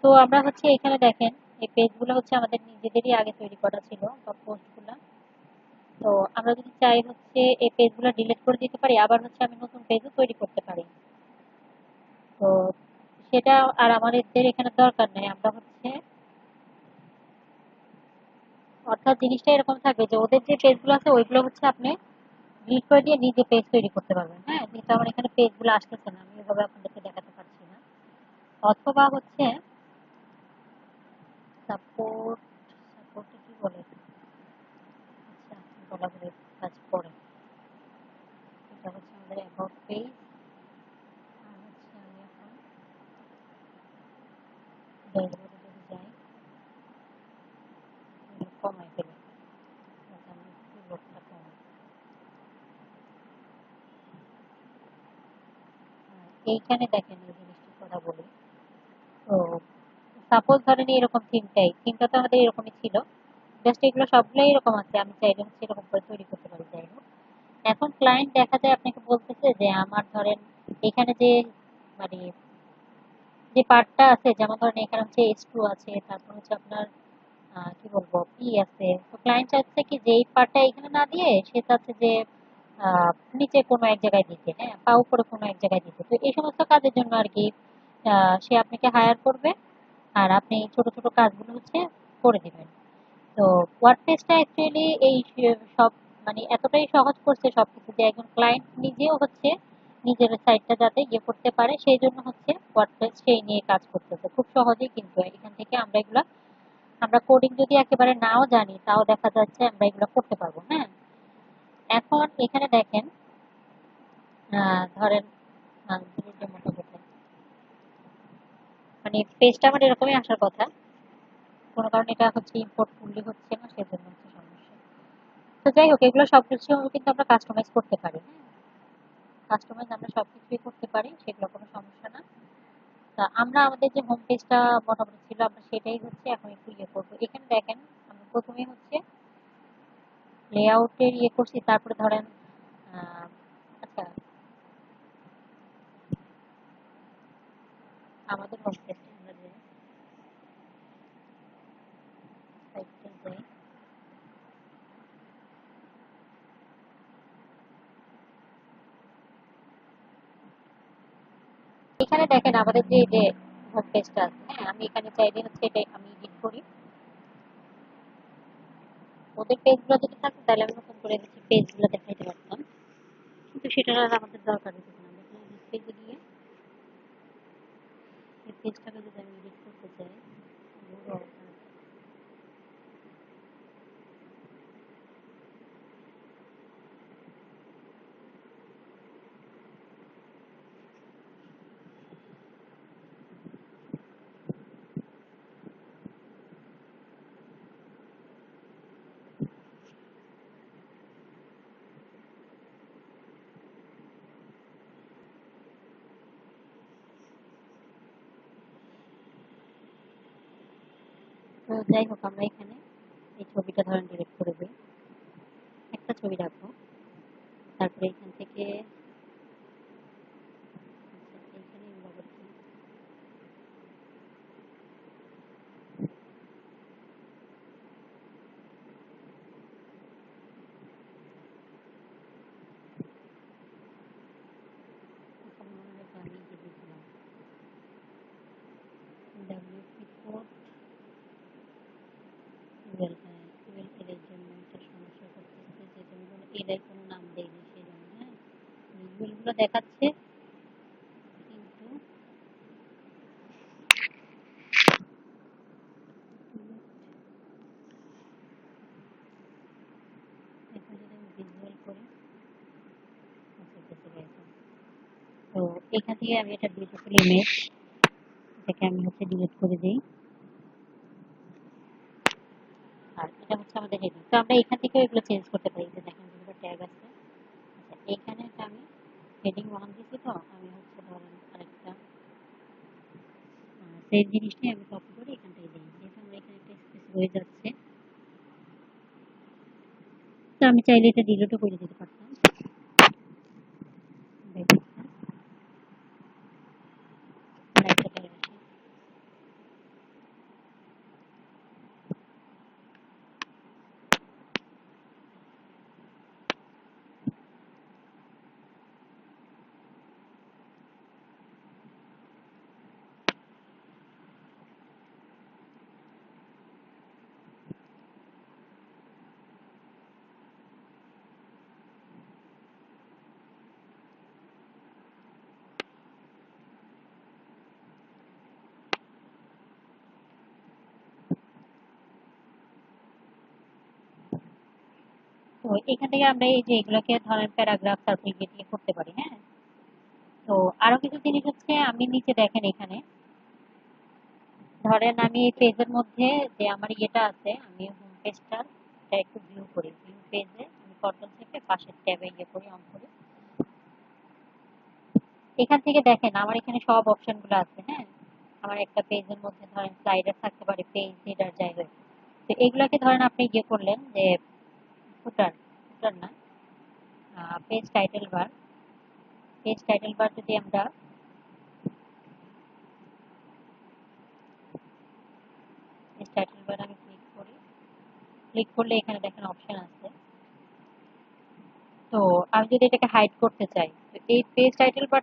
তো আমরা হচ্ছে এখানে দেখেন, এই পেজগুলো হচ্ছে আমাদের নিজেদেরই আগে তৈরি করা ছিল বা পোস্টগুলা। তো আমরা যদি চাই হচ্ছে এই পেজগুলো ডিলিট করে দিতে পারি, আবার হচ্ছে আমি নতুন পেজও তৈরি করতে পারি। তো সেটা আর আমাদের এখানে দরকার নেই। আমরা হচ্ছে অর্থাৎ জিনিসটা এরকম থাকবে যে ওদের যে পেজগুলো আছে ওইগুলো হচ্ছে আপনি ডিলিট করে দিয়ে নিজে পেজ তৈরি করতে পারবেন। হ্যাঁ, কিন্তু আমার এখানে পেজগুলো আসতেছে না, আমি এভাবে আপনাদেরকে দেখাতে পারছি না। অথবা হচ্ছে সাপোর্ট, সাপোর্টে কি বলে, আচ্ছা বলা বলে কাজ করে। এটা হচ্ছে আমাদের অ্যাবাউট পেজ। আর হচ্ছে আমি এখন ড্যাশবোর্ডে যদি যাই, কমাই ফেলি, যাতে আমি একটু লোডটা কমাই। এইখানে দেখেন এই জিনিসটার কথা বলি। তো সাপোজ ধরেন এরকম থিমটা তো আমাদের এরকমই ছিল, জাস্ট এগুলো সবগুলোই এরকম আছে, আমি চাইলে হচ্ছে এরকম করে তৈরি করতে পারি। যাই হোক, এখন ক্লায়েন্ট দেখা যায় আপনাকে বলতেছে যে আমার ধরেন এখানে যে মানে যে পার্টটা আছে, যেমন ধরেন এখানে হচ্ছে S2 আছে, তারপর হচ্ছে আপনার কি বলবো পি আছে। তো ক্লায়েন্ট চাচ্ছে কি যে এই পার্টটা এখানে না দিয়ে সে চাচ্ছে যে আহ, নিচে কোনো এক জায়গায় দিতে, হ্যাঁ, বা উপরে কোনো এক জায়গায় দিতে। তো এই সমস্ত কাজের জন্য আর কি সে আপনাকে হায়ার করবে, আর আপনি ছোট ছোট কাজগুলো হচ্ছে করে দিবেন। তো ওয়ার্ডপ্রেসটা অ্যাকচুয়ালি এই সব মানে এতটাই সহজ করছে সবকিছু যে একজন ক্লায়েন্ট নিজেও হচ্ছে নিজের সাইটটা যাতে ইয়ে করতে পারে, সেই জন্য হচ্ছে ওয়ার্ডপ্রেস সেই নিয়ে কাজ করতেছে খুব সহজেই। কিন্তু এখান থেকে আমরা কোডিং যদি একেবারে নাও জানি তাও দেখা যাচ্ছে আমরা এগুলো করতে পারবো। হ্যাঁ, এখন এখানে দেখেন ধরেন যে মোটামুটি মানে পেজটা আমার এরকমই আসার কথা, কোনো কারণে এটা হচ্ছে ইম্পোর্ট ফুললি হচ্ছে না, সেজন্য হচ্ছে সমস্যা। তো যাই হোক, এগুলো সবকিছু কিন্তু আমরা কাস্টমাইজ করতে পারি। হ্যাঁ, কাস্টমাইজ আমরা সবকিছুই করতে পারি, সেগুলো কোনো সমস্যা না। তা আমরা আমাদের যে হোম পেজটা মোটামুটি ছিল আমরা সেটাই হচ্ছে এখন একটু ইয়ে করবো। এখানে দেখেন আমরা প্রথমে হচ্ছে লেআউটের ইয়ে করছি, তারপরে ধরেন আচ্ছা আমাদের হোম পেজটা আমরা যে সাইটটা যাই, এখানে দেখেন আমাদের যে যে হোম পেজটা আছে, হ্যাঁ, আমি এখানে চাইলে হচ্ছে এটা আমি এডিট করি। ওদের পেজগুলো যদি থাকতো তাহলে আমি নতুন করে হচ্ছে পেজগুলো দেখাইতে পারতাম, কিন্তু সেটার আর আমাদের দরকার হচ্ছে না। আমরা এডিট পেজে গিয়ে এই পেজটাকে যদি আমি এডিট করতে চাই, তো যাই হোক আমরা এখানে এই ছবিটা ধরেন ডিলিট করে দিই, একটা ছবি রাখবো। তারপরে এখান থেকে আচ্ছা, এইখানে আমি আবার কি এখানে মনে হয় আমি দিয়ে দিয়েছিলাম WP কোড টুয়েলভ। হ্যাঁ, টুয়েলভ এর এই জন্য একটা সমস্যা করতেছে, যেটা আমি কোনো এর কোনো নাম দেইনি সেই জন্য। হ্যাঁ, ভিজুয়ালগুলো দেখাচ্ছে কিন্তু এখন যদি আমি ভিজুয়াল করি, আচ্ছা বুঝতে পেরেছি। তো এখান থেকে আমি এটা বিউটিফুল ইমেজ, এটাকে আমি হচ্ছে ডিলিট করে দিই। আর এটা হচ্ছে আমাদের হেডিং। তো আমরা এখান থেকেও এগুলো চেঞ্জ করতে পারি, যে দেখেন বিভিন্ন ট্যাগ আছে। আচ্ছা, এইখানে একটা আমি হেডিং 1 দিছি, তো আমি হচ্ছে ধরেন আরেকটা সেম জিনিসটাই আমি কপি করে এখান থেকে দিই, যেহেতু আমরা এখানে একটা স্পেস রয়ে যাচ্ছে। তো আমি চাইলে এটা ডিলিটও করে দিতে পারতাম। দেখেন, আরেকটা ট্যাগ আসে। তো এখান থেকে আমরা এই যে এগুলোকে ধরেন প্যারাগ্রাফ তারপর ইয়ে দিয়ে করতে পারি, হ্যাঁ। তো আরো কিছু জিনিস হচ্ছে আমি নিচে দেখেন এখানে ধরেন আমি এই পেজের মধ্যে যে আমার ইয়েটা আছে আমি হোম পেজটা একটু ভিউ করি, ভিউ পেজে আমি কন্ট্রোল থেকে পাশের ট্যাবে ইয়ে করি, অন করি। এখান থেকে দেখেন আমার এখানে সব অপশন গুলো আছে, হ্যাঁ। আমার একটা পেজের মধ্যে ধরেন স্লাইডার থাকতে পারে, পেজ হেডার যাই হোক। তো এগুলাকে ধরেন আপনি ইয়ে করলেন যে ফুটার, ফুটার না, page title bar. Page title bar যদি আমরা পেজ টাইটেল বার আমি ক্লিক করি, ক্লিক করলে এখানে দেখেন অপশন আছে। তো আমি যদি এটাকে হাইড করতে চাই, তো এই পেজ টাইটেল বার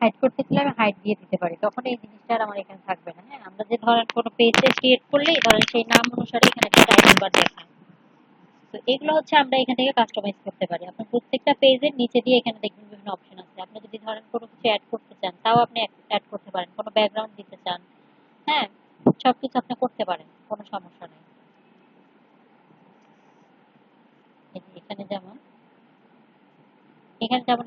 হাইড করতে চাইলে আমি হাইড দিয়ে দিতে পারি, তখন এই জিনিসটা আর আমার এখানে থাকবে না, হ্যাঁ। আমরা যে ধরেন কোনো পেজে ক্রিয়েট করলেই ধরেন সেই নাম অনুসারে এখানে একটা টাইটেল বার দেখায়। তো এগুলো হচ্ছে আমরা এখান থেকে কাস্টমাইজ করতে পারি। আপনার প্রত্যেকটা পেজের নিচে দিয়ে এখানে দেখবেন বিভিন্ন অপশন আছে। আপনি যদি ধরেন কোনো কিছু অ্যাড করতে চান তাও আপনি অ্যাড করতে পারেন, কোনো ব্যাকগ্রাউন্ড দিতে চান, হ্যাঁ, সবকিছু আপনি করতে পারেন, কোনো সমস্যা নেই। এই যে এখানে যেমন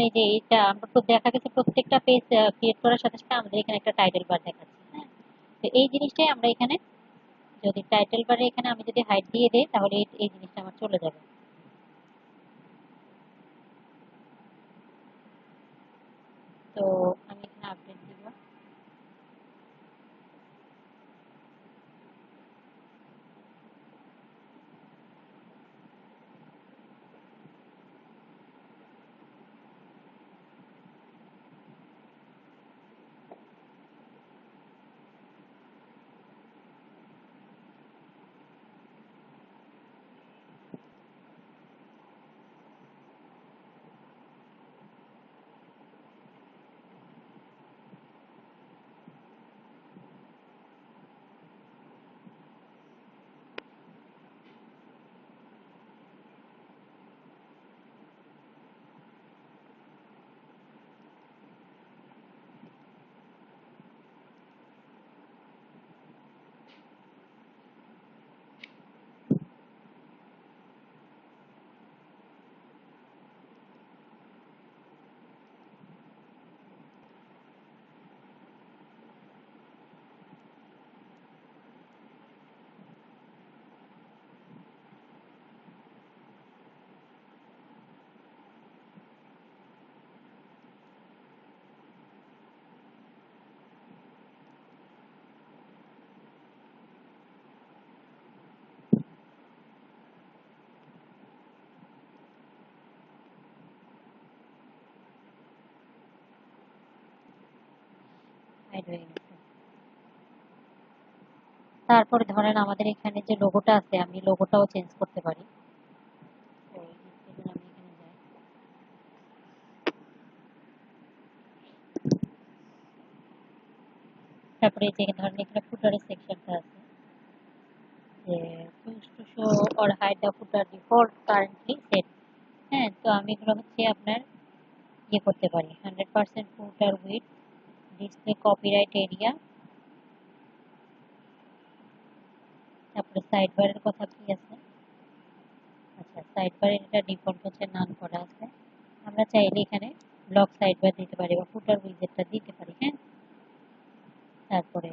এই যে এটা আমরা তো দেখা গেছে প্রত্যেকটা পেজ ক্রিয়েট করার সাথে সাথে আমাদের এখানে একটা টাইটেল বার দেখাচ্ছে, হ্যাঁ। তো এই জিনিসটাই আমরা এখানে যদি টাইটেল বারে এখানে আমি যদি হাইড দিয়ে দেই তাহলে এই জিনিসটা আমার চলে যাবে। তো আমি এখানে আপডেট দিব। হাইড হয়ে গেছে। তারপরে ধরেন আমাদের এখানে যে লোগোটা আছে আমি লোগোটাও চেঞ্জ করতে পারি। তো এই জন্য আমি এখানে যাই। তারপরে এই যে ধরেন এখানে ফুটারের সেকশনটা আছে যে choose to show or hide the footer default currently set, হ্যাঁ। তো আমি এগুলো হচ্ছে আপনার ইয়ে করতে পারি 100% ফুটার উইথ ডিসপ্লে কপিরাইট এরিয়া। তারপরে সাইড বারের কথা কি আছে, আচ্ছা সাইড বারের এটা ডিফল্ট হচ্ছে নান করা আছে। আমরা চাইলে এখানে ব্লক সাইড বার দিতে পারি বা ফুটার উইজেটটা দিতে পারি, হ্যাঁ। তারপরে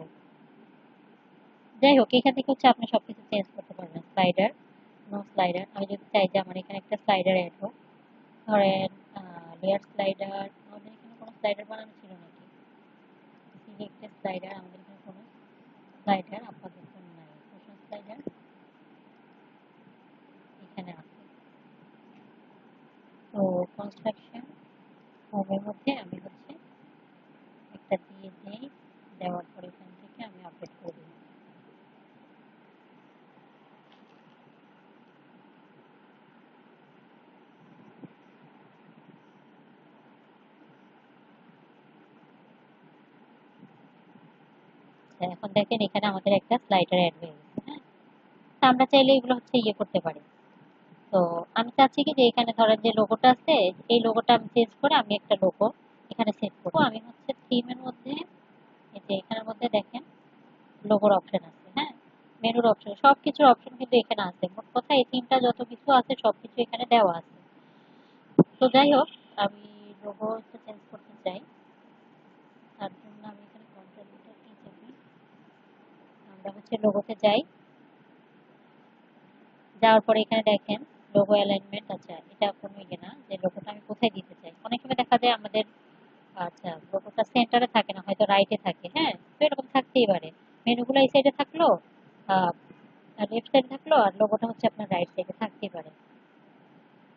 যাই হোক এখান থেকে হচ্ছে আপনি সবকিছু চেঞ্জ করতে পারবেন। স্লাইডার, নো স্লাইডার, আমি যদি চাই যে আমার এখানে একটা স্লাইডার অ্যাড হোক, ধরেন লেয়ার স্লাইডার, আমাদের এখানে কোনো স্লাইডার বানানো ছিল নাকি? সিলেক্টেড স্লাইডার, আমাদের এখানে কোনো স্লাইডার আপাতত নাই। কোন স্লাইডার এখানে আছে। তো কনস্ট্রাকশন হোমের মধ্যে আমি হচ্ছে একটা দিয়ে দেই, দেওয়ার পরে এখান থেকে আমি আপডেট করে দিই। এখন দেখেন এখানে আমাদের একটা স্লাইডার অ্যাড হয়ে গেছে, হ্যাঁ। তো আমরা চাইলে এগুলো হচ্ছে ইয়ে করতে পারি। তো আমি চাচ্ছি কি যে এখানে ধরেন যে লোগোটা আছে এই লোগোটা আমি চেঞ্জ করে আমি একটা লোগো এখানে সেট করব। আমি হচ্ছে থিমের মধ্যে এই যে এখানের মধ্যে দেখেন লোগোর অপশন আছে, হ্যাঁ। মেনুর অপশন, সবকিছুর অপশন কিন্তু এখানে আছে। মোট কথা এই তিনটা যত কিছু আছে সবকিছু এখানে দেওয়া আছে। তো যাই হোক, আমি লোগো চেঞ্জ করতে চাই। তার জন্য আমি এখানে কন্ট্রোল কি চাপি, আমরা হচ্ছে লোগোতে যাই। যাওয়ার পরে এখানে দেখেন লোগো অ্যালাইনমেন্ট। আচ্ছা, এটা কোনো ইয়ে না যে লোগোটা আমি কোথায় দিতে চাই। অনেক সময় দেখা যায় আমাদের আচ্ছা লোগোটা সেন্টারে থাকে না, হয়তো রাইটে থাকে। হ্যাঁ, তো এরকম থাকতেই পারে। মেনুগুলো এই সাইডে থাকলো, লেফট সাইডে থাকলো, আর লোগোটা হচ্ছে আপনার রাইট সাইডে থাকতেই পারে।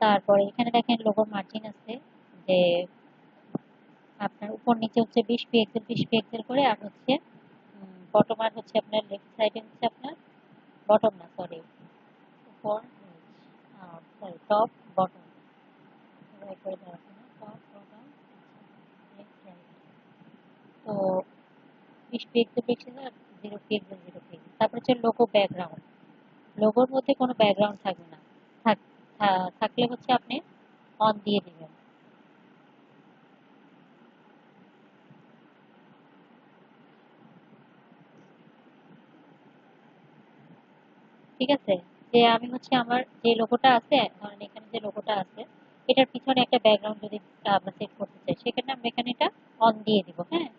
তারপরে এখানে দেখেন লোগোর মার্জিন আছে, যে আপনার উপর নিচে হচ্ছে 20 পিক্সেল 20 পিক্সেল করে, আর হচ্ছে বটম আর হচ্ছে আপনার লেফট সাইডে হচ্ছে আপনার বটম না, সরি, উপর সরি টপ বটম করে দেওয়া আছে না, টপ বটম লেফট রাইট। তো 20 পিক্সেল পিক্সেল আর 0 পিক্সেল 0 পিক্সেল। তারপর হচ্ছে লোগো ব্যাকগ্রাউন্ড। লোগোর মধ্যে কোনো ব্যাকগ্রাউন্ড থাকবে না, থাকলে হচ্ছে আপনি অন দিয়ে দিবেন। ঠিক আছে, যে আমি হচ্ছে আমার যে লোগোটা আছে, ধরেন এখানে যে লোগোটা আছে এটার পিছনে একটা ব্যাকগ্রাউন্ড যদি আমরা সেট করতে চাই, সেখানে আমরা এখানে এটা অন দিয়ে দিব। হ্যাঁ,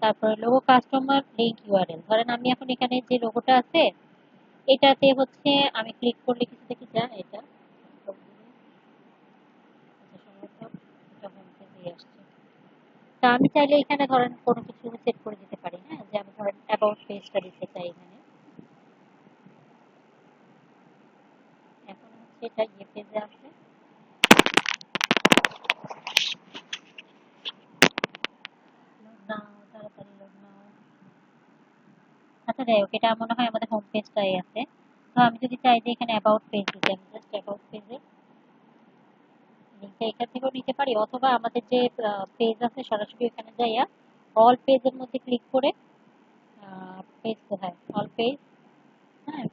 তারপরে লোগো কাস্টমার লিংক ইউআরএল, ধরেন আমি এখন এখানে যে লোগোটা আছে এটাতে হচ্ছে আমি ক্লিক করলে কিছু দেখি যা এটা তা আমি চাইলে এখানে ধরেন কোনো কিছু সেট করে দিতে পারি। হ্যাঁ, যে আমি ধরেন অ্যাবাউট পেজটা দিতে চাই এখানে। এখন হচ্ছে এটা ইয়ে পেজে আছে। লোড নাও, তাড়াতাড়ি লোড নাও। আচ্ছা যাই হোক, এটা মনে হয় আমাদের হোম পেজটাই আছে। তো আমি যদি চাই যে এখানে অ্যাবাউট পেজ দিতে, আমি জাস্ট অ্যাবাউট পেজে লিংকটা এখান থেকেও নিতে পারি, অথবা আমাদের যে পেজ আছে সরাসরি এখানে যাইয়া অল পেজের মধ্যে ক্লিক করে পেজ কোথায় অল পেজ। হ্যাঁ,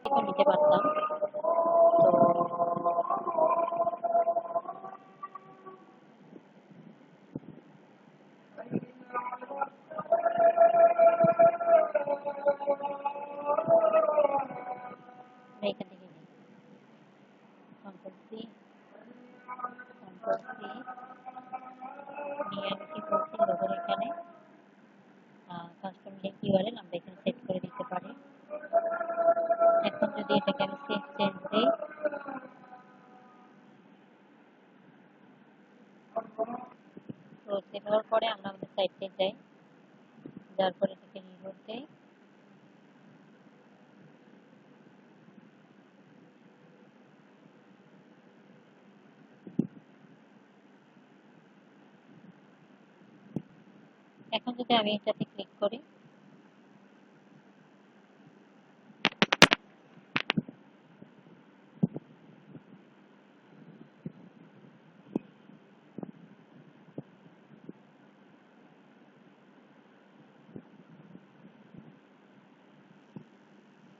এখন নিতে পারতাম। তো এখান থেকে কন্ট্রোল সি, কন্ট্রোল সি নিয়ে আমি কি করছি, লোগোর এখানে কাস্টম লিংক ইউআরএল আমরা এখানে সেট করে দিতে পারি। এখন যদি এটাকে আমি সেভ চেঞ্জ দিই, তো সেভ হওয়ার পরে আমরা আমাদের সাইটে যাই, যার পরে এটাকে রিলোড দেই। এখন যদি আমি এটাতে ক্লিক করি,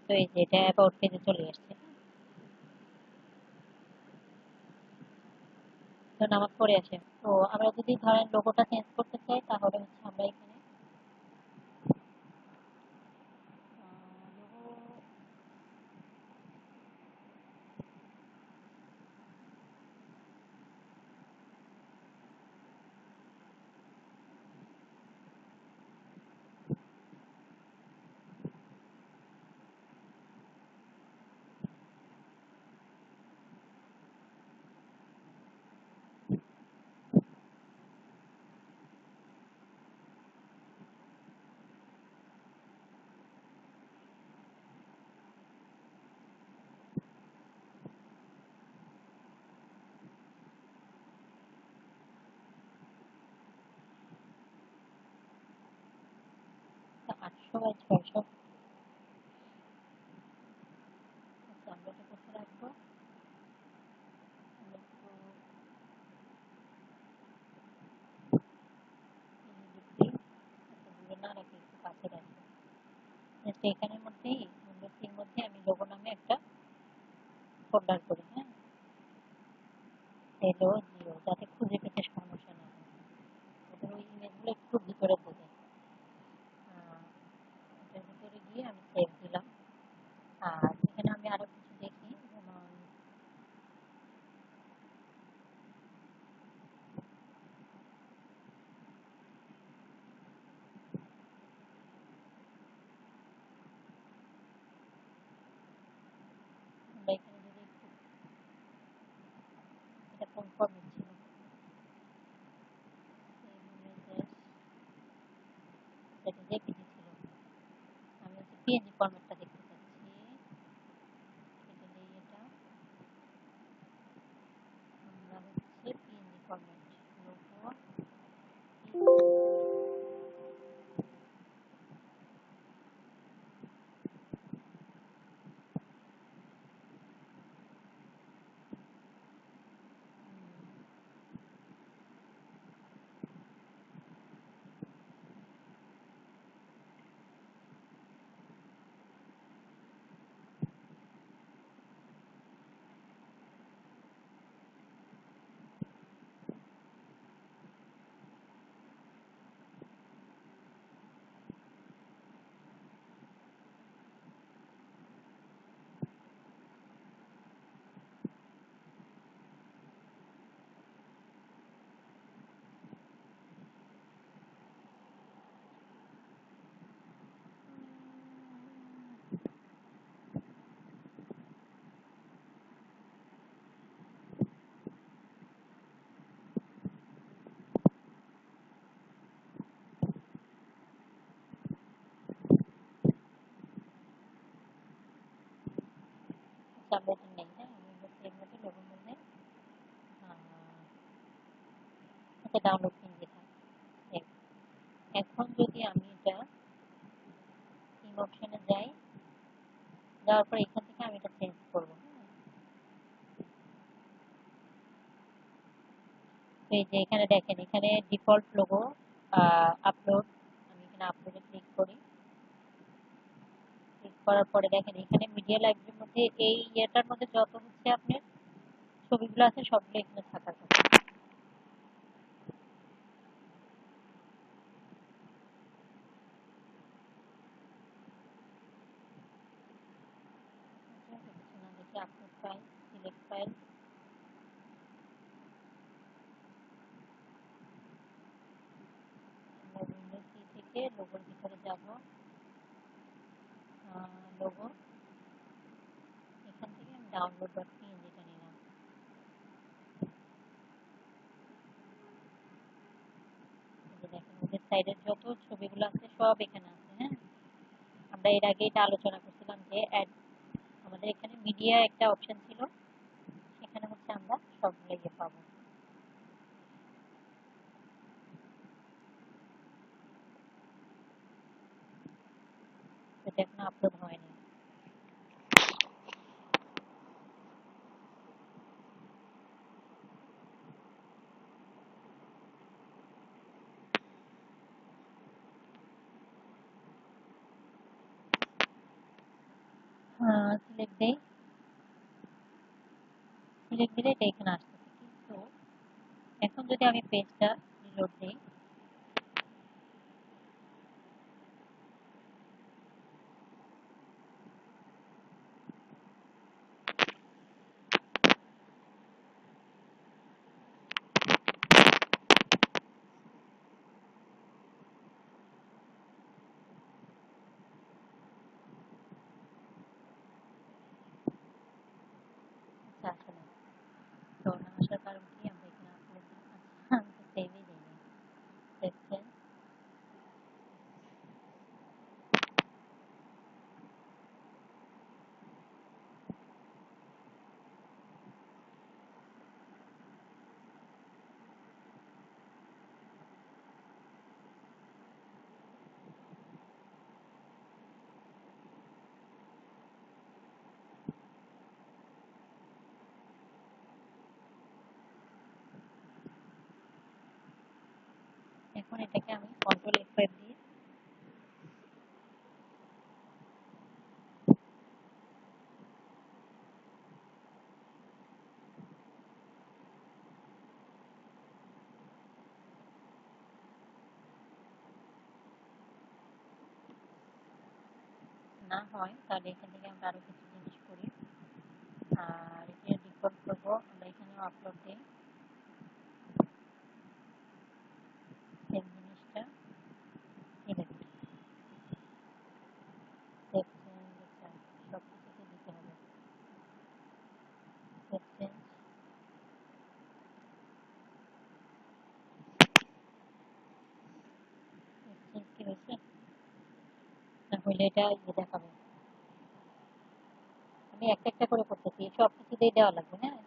তো এই যে এটা অ্যাবাউট পেজে চলে আসছে। তো নামাজ পড়ে আসে। তো আমরা যদি ধরেন লোগোটা চেঞ্জ করতে চাই, তাহলে হচ্ছে আমরা এখানে লোগো বাই 600। আচ্ছা, আমরা এটা কোথায় রাখবো? আমরা একটু ডিগ্রি দূরে না রাখি, একটু কাছে রাখি। জাস্ট এখানের মধ্যেই উইন্ডোজটির মধ্যে আমি লোগো নামে একটা ফোল্ডার করি, হ্যাঁ, এলো জিও, যাতে খুঁজে পেতে সমস্যা না হয়। ওদের ওই ইমেজগুলো একটু ভিতরে থাকে। এটার ভিতরে গিয়ে আমি সেভ দিলাম। আর এখানে আমি আরো কিছু দেখি, যেমন আমরা এখানে যদি একটু, এটা কোন ফরম্যাট ছিল, ইমেজেস, এটা জেপিজি ছিল, আমি হচ্ছে পিএনজি ফরম্যাটটা দেখতে চাচ্ছি। কেটে দেই এটা, আমরা হচ্ছে পিএনজি ফরম্যাট, লোগো পিএনজি। আচ্ছা, আমরা এটা নেই, হ্যাঁ, উইন্ডোজ এর মধ্যে লোগোর মধ্যে একটা ডাউনলোড পিএনজি থাকে। এখন যদি আমি এটা থিম অপশনে যাই, যাওয়ার পর এখান থেকে আমি এটা চেঞ্জ করবো, হ্যাঁ। তো এই যে এখানে দেখেন, এখানে ডিফল্ট লোগো আপলোড, আমি এখানে আপলোডে ক্লিক করি। ক্লিক করার পরে দেখেন এখানে মিডিয়া লাইব্রেরির মধ্যে এই ইয়েটার মধ্যে যত হচ্ছে আপনার ছবিগুলো আছে সবগুলো এখানে থাকার কথা। কিছু না, দেখি আপলোড ফাইল, সিলেক্ট ফাইল, আমরা উইন্ডোজ সি থেকে লোগোর ভিতরে যাব, লোগো, এখান থেকে আমি ডাউনলোড ডট পিএনজিটা নিলাম। এই যে দেখেন ওদের সাইডের যত ছবিগুলো আছে সব এখানে আছে, হ্যাঁ। আমরা এর আগে এটা আলোচনা করছিলাম যে আমাদের এখানে মিডিয়া একটা অপশন ছিল, সেখানে হচ্ছে আমরা সবগুলো ইয়ে পাবো। এটা এখন আপলোড হয়নি। সিলেক্ট দেই, সিলেক্ট দিলে এটা এখানে আসতেছে, কিন্তু এখন যদি আমি পেজটা রিলোড দিই, আসছে না। তো না আসার কারণ কি, আমরা এখানে আপলোড, আচ্ছা আমি তো সেভই দিইনি। এটাকে আমি কন্ট্রোল F5 দিয়ে না হয় তাহলে এখান থেকে আমরা আরো কিছু জিনিস করি। আর এটা ডিফল্ট করবো, আমরা এখানেও আপলোড দিই সেম জিনিসটা। সিলেক্ট সেভ চেঞ্জ, সব কিছুতে দিতে হবে সেভ চেঞ্জ। চেঞ্জ কি হয়েছে না হইলে এটা দেখাবে। আমি একটা একটা করে করতেছি, সব কিছুতেই দেওয়া লাগবে। হ্যাঁ,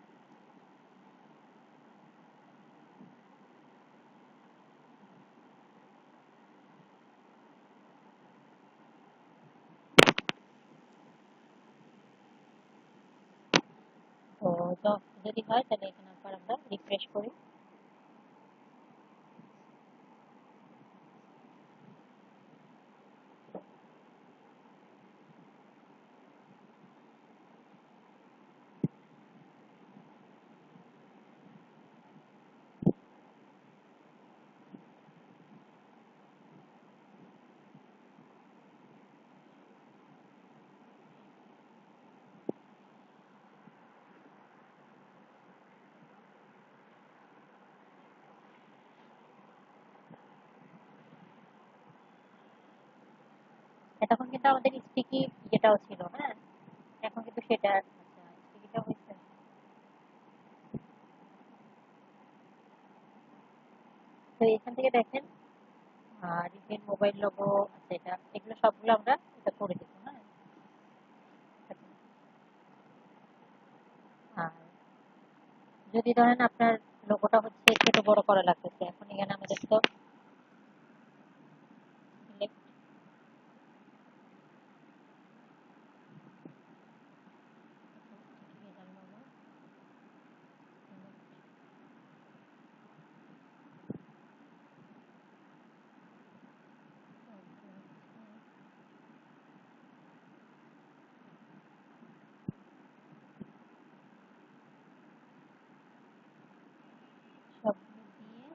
তো যদি হয় তাহলে এখানে আবার আমরা রিফ্রেশ করি। এতক্ষণ কিন্তু আমাদের স্টিকি যেটাও ছিল। হ্যাঁ, এখন কিন্তু সেটা স্টিকিটা হয়েছে। তো এখান থেকে দেখেন রিটেন মোবাইল লোগো আছে, এটা এগুলো সবগুলো আমরা এটা করে দেবো। হ্যাঁ, আর যদি ধরেন আপনার লোগোটা হচ্ছে ছোট বড় করা লাগতেছে, এখন এখানে আমাদের তো সিলেক্ট সবগুলো দিয়ে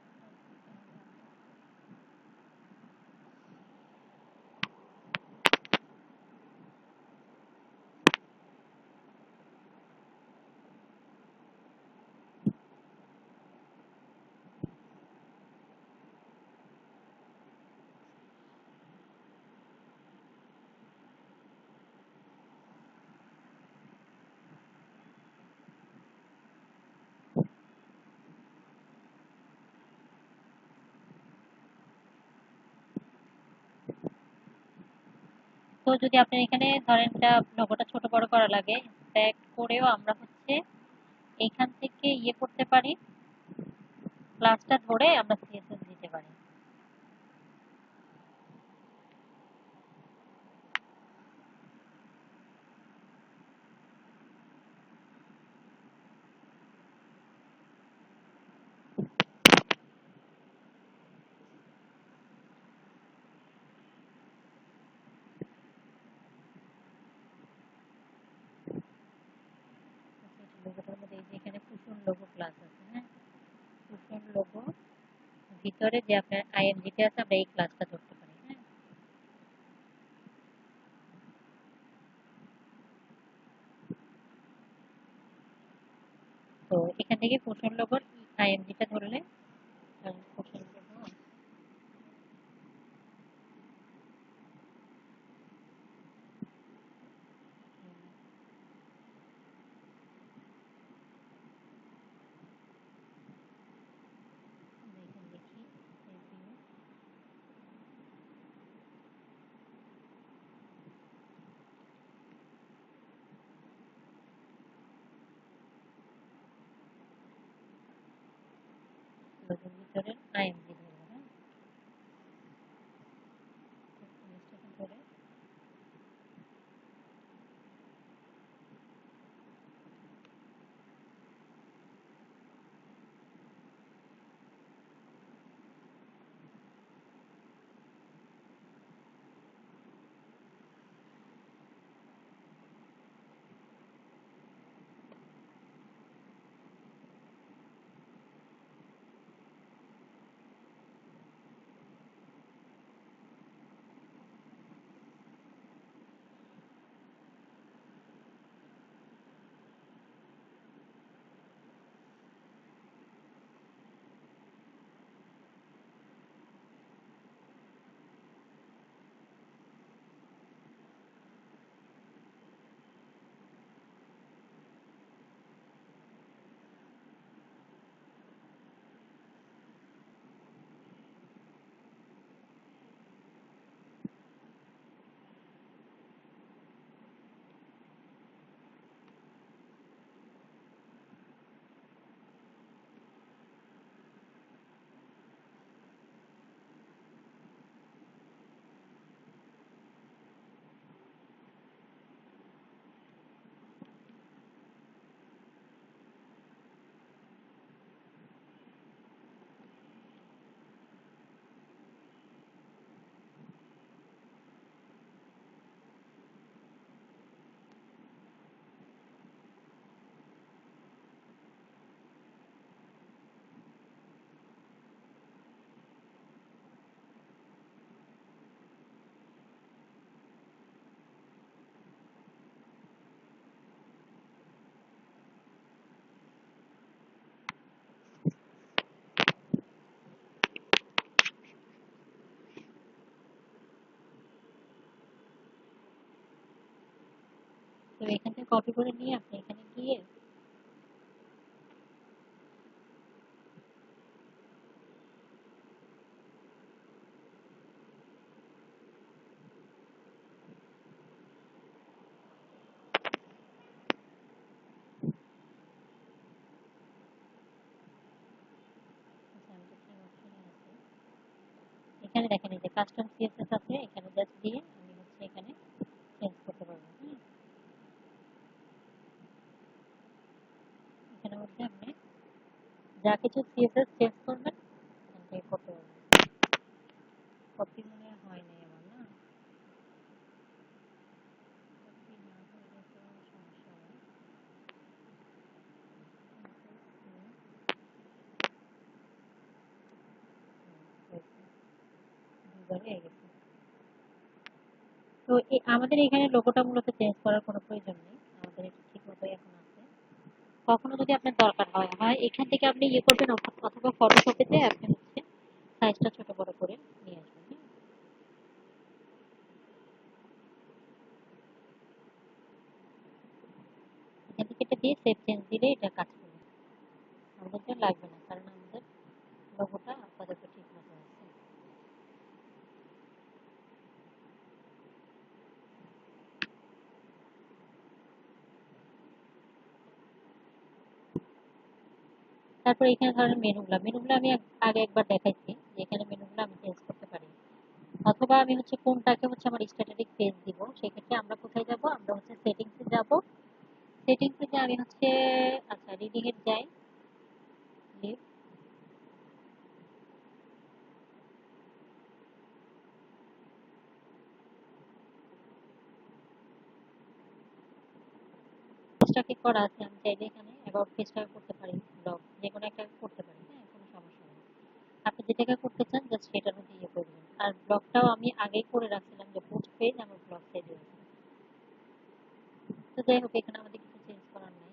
তো যদি আপনার এখানে ধরেন এটা লোগোটা ছোট বড় করা লাগে, ট্যাগ করেও আমরা হচ্ছে এইখান থেকে ইয়ে করতে পারি, প্লাসটা ধরে আমরা সিএসএস দিতে পারি। লোগোটার মধ্যে এই যে এখানে কুশন লোগো ক্লাস আছে। হ্যাঁ, কুশন লোগো ভিতরে যে আপনার আইএমজিটা আছে আমরা এই ক্লাসটা ধরতে পারি। হ্যাঁ, তো এখান থেকে কুশন লোগোর আইএমজিটা ধরলে কুশন লোগো দেখি রিভিউ লোগোর ভিতরে আইএমজি ধরবো। হ্যাঁ, জিনিসটাকে ধরে তো এখান থেকে কপি করে নিয়ে আপনি এখানে গিয়ে এখানে দেখেন এই যে কাস্টম সিএসএস আছে, এখানে জাস্ট দিয়ে আমি হচ্ছে এখানে চেঞ্জ করতে পারবো। এখানে মধ্যে আপনি যা কিছু সিএসএস চেঞ্জ করবেন এখান থেকে করতে পারবেন। কপি মনে হয় নাই আমার, না কপি না হলে তো সমস্যা হয়। দুবারই হয়ে গেছে। তো আমাদের এখানে লোগোটা মূলত চেঞ্জ করার কোনো প্রয়োজন নেই, আমাদের এটা ঠিক মতোই এখন আছে। কখনো যদি আপনার দরকার হয় হয় এখান থেকে আপনি ইয়ে করবেন, অথবা ফটোশপেতে আপনি হচ্ছে সাইজটা ছোট বড় করে নিয়ে আসবেন। এখান থেকে এটা দিয়ে সেভ চেঞ্জ দিলে এটা কাজ করবে, আমাদের তো লাগবে না, কারণ আমাদের লোগোটা আপাতত ঠিক মতো আছে। তারপর এখানে ধরেন মেনুগুলো আমি আগে একবার দেখাইছি যে এখানে মেনুগুলো আমি চেঞ্জ করতে পারি, অথবা আমি হচ্ছে কোনটাকে হচ্ছে আমার স্ট্যাটিক পেজ দিব, সেক্ষেত্রে আমরা কোথায় যাব, আমরা হচ্ছে সেটিংসে যাব। সেটিংস থেকে আমি হচ্ছে আচ্ছা রিডিং এর যাই, লিভ পেজটাকে করা আছে, আমি চাইলে এখানে অ্যাবাউট পেজটাকে করতে পারি, ব্লগ যেকোনো একটা করতে পারি, হ্যাঁ কোনো সমস্যা নেই। আপনি যেটাকে করতে চান জাস্ট সেটার মধ্যে ইয়ে করে দিবেন। আর ব্লগটাও আমি আগেই করে রাখছিলাম যে পোস্ট পেজ আমার ব্লগ সাইড রয়েছে। তো যাই হোক এখানে আমাদের কিছু চেঞ্জ করার নাই।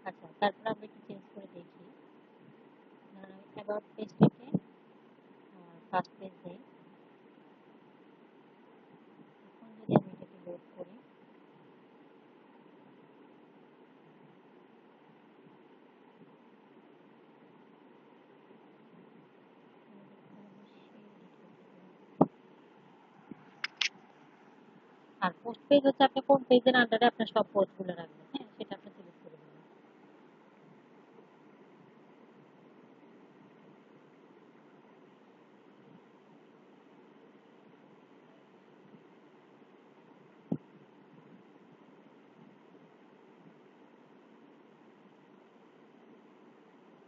আচ্ছা তারপর আমরা একটু চেঞ্জ করে দেখি, অ্যাবাউট পেজটাকে ফার্স্ট পেজ দেই। এখন যদি আমি এটাকে লোড করি, আর পোস্ট পেজ হচ্ছে আপনি কোন পেজের আন্ডারে আপনার সব পোস্ট গুলো রাখবেন, হ্যাঁ সেটা আপনি সিলেক্ট করে দেবেন।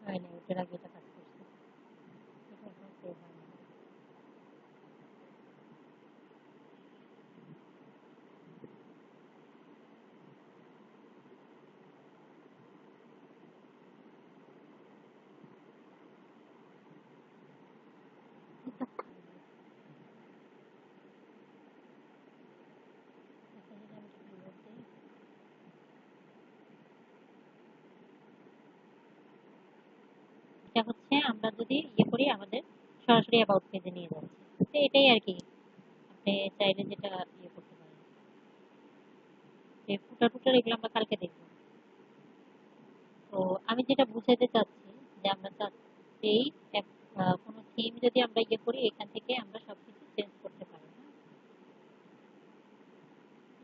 হয় না, ওটার আগে এটা কাজ করছে, এটা এখন সেভ হয় না। এখন যদি আমি এটা লোড দিই, এটা হচ্ছে আমরা যদি ইয়ে করি আমাদের সরাসরি অ্যাবাউট পেজে নিয়ে যাচ্ছে। তো এটাই আর কি, আপনি চাইলে যেটা ইয়ে করতে পারেন। এই ফুটার এগুলো আমরা কালকে দেখবো। তো আমি যেটা বুঝাতে চাচ্ছি যে আমরা চাচ্ছি কোনো থিম যদি আমরা ইয়ে করি এখান থেকে আমরা সবকিছু চেঞ্জ করতে পারি, হ্যাঁ?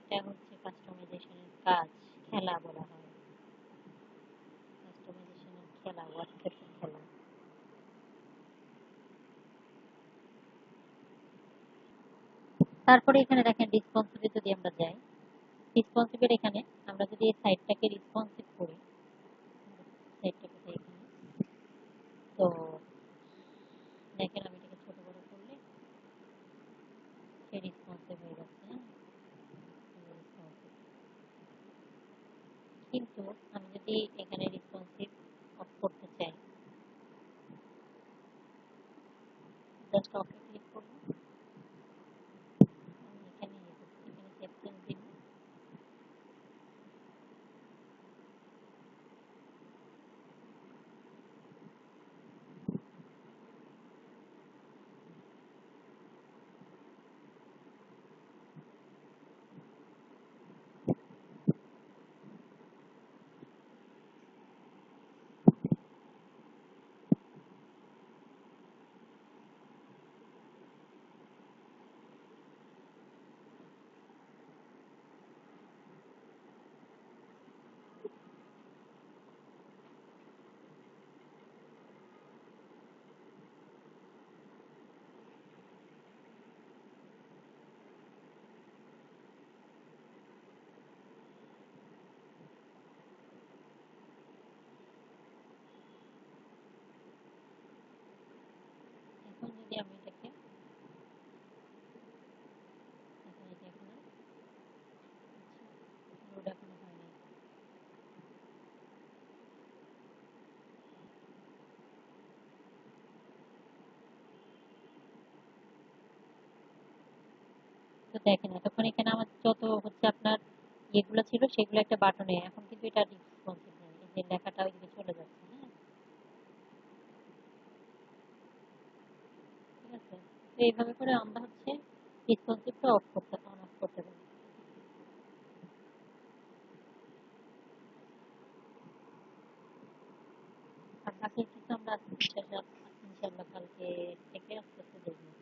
এটা হচ্ছে কাস্টমাইজেশনের কাজ, খেলা বলা হয়, কাস্টমাইজেশনের খেলা, হোয়াটসঅ্যাপের খেলা। তারপরে এখানে দেখেন রেসপন্সিভে যদি আমরা যাই, রেসপন্সিভের এখানে আমরা যদি এই সাইটটাকে রেসপন্সিভ করি, সাইটটা কোথায় এখানে, তো দেখেন আমি এটাকে ছোট বড় করলে সে রেসপন্সিভ হয়ে যাচ্ছে, হ্যাঁ রেসপন্সিভ। কিন্তু আমি যদি এখানে রেসপন্সিভ অফ করতে চাই, জাস্ট অফে ক্লিক করবো, আমি এখানে ইয়ে করছি, এখানে সেভ চেঞ্জ দিব। দেখেন এতক্ষণ এখানে আমার যত হচ্ছে আপনার ইয়েগুলো ছিল সেগুলো একটা বাটনে, এখন কিন্তু এটা রেসপন্সিভ নেই, এই যে লেখাটা ওইদিকে চলে যাচ্ছে। হ্যাঁ, ঠিক আছে। তো এইভাবে করে আমরা হচ্ছে রেসপন্সিভটা অন অফ করতে পারি। আর বাকি কিছু আমরা আজকে ইনশাআল্লাহ কালকে থেকে আস্তে আস্তে দেখবো।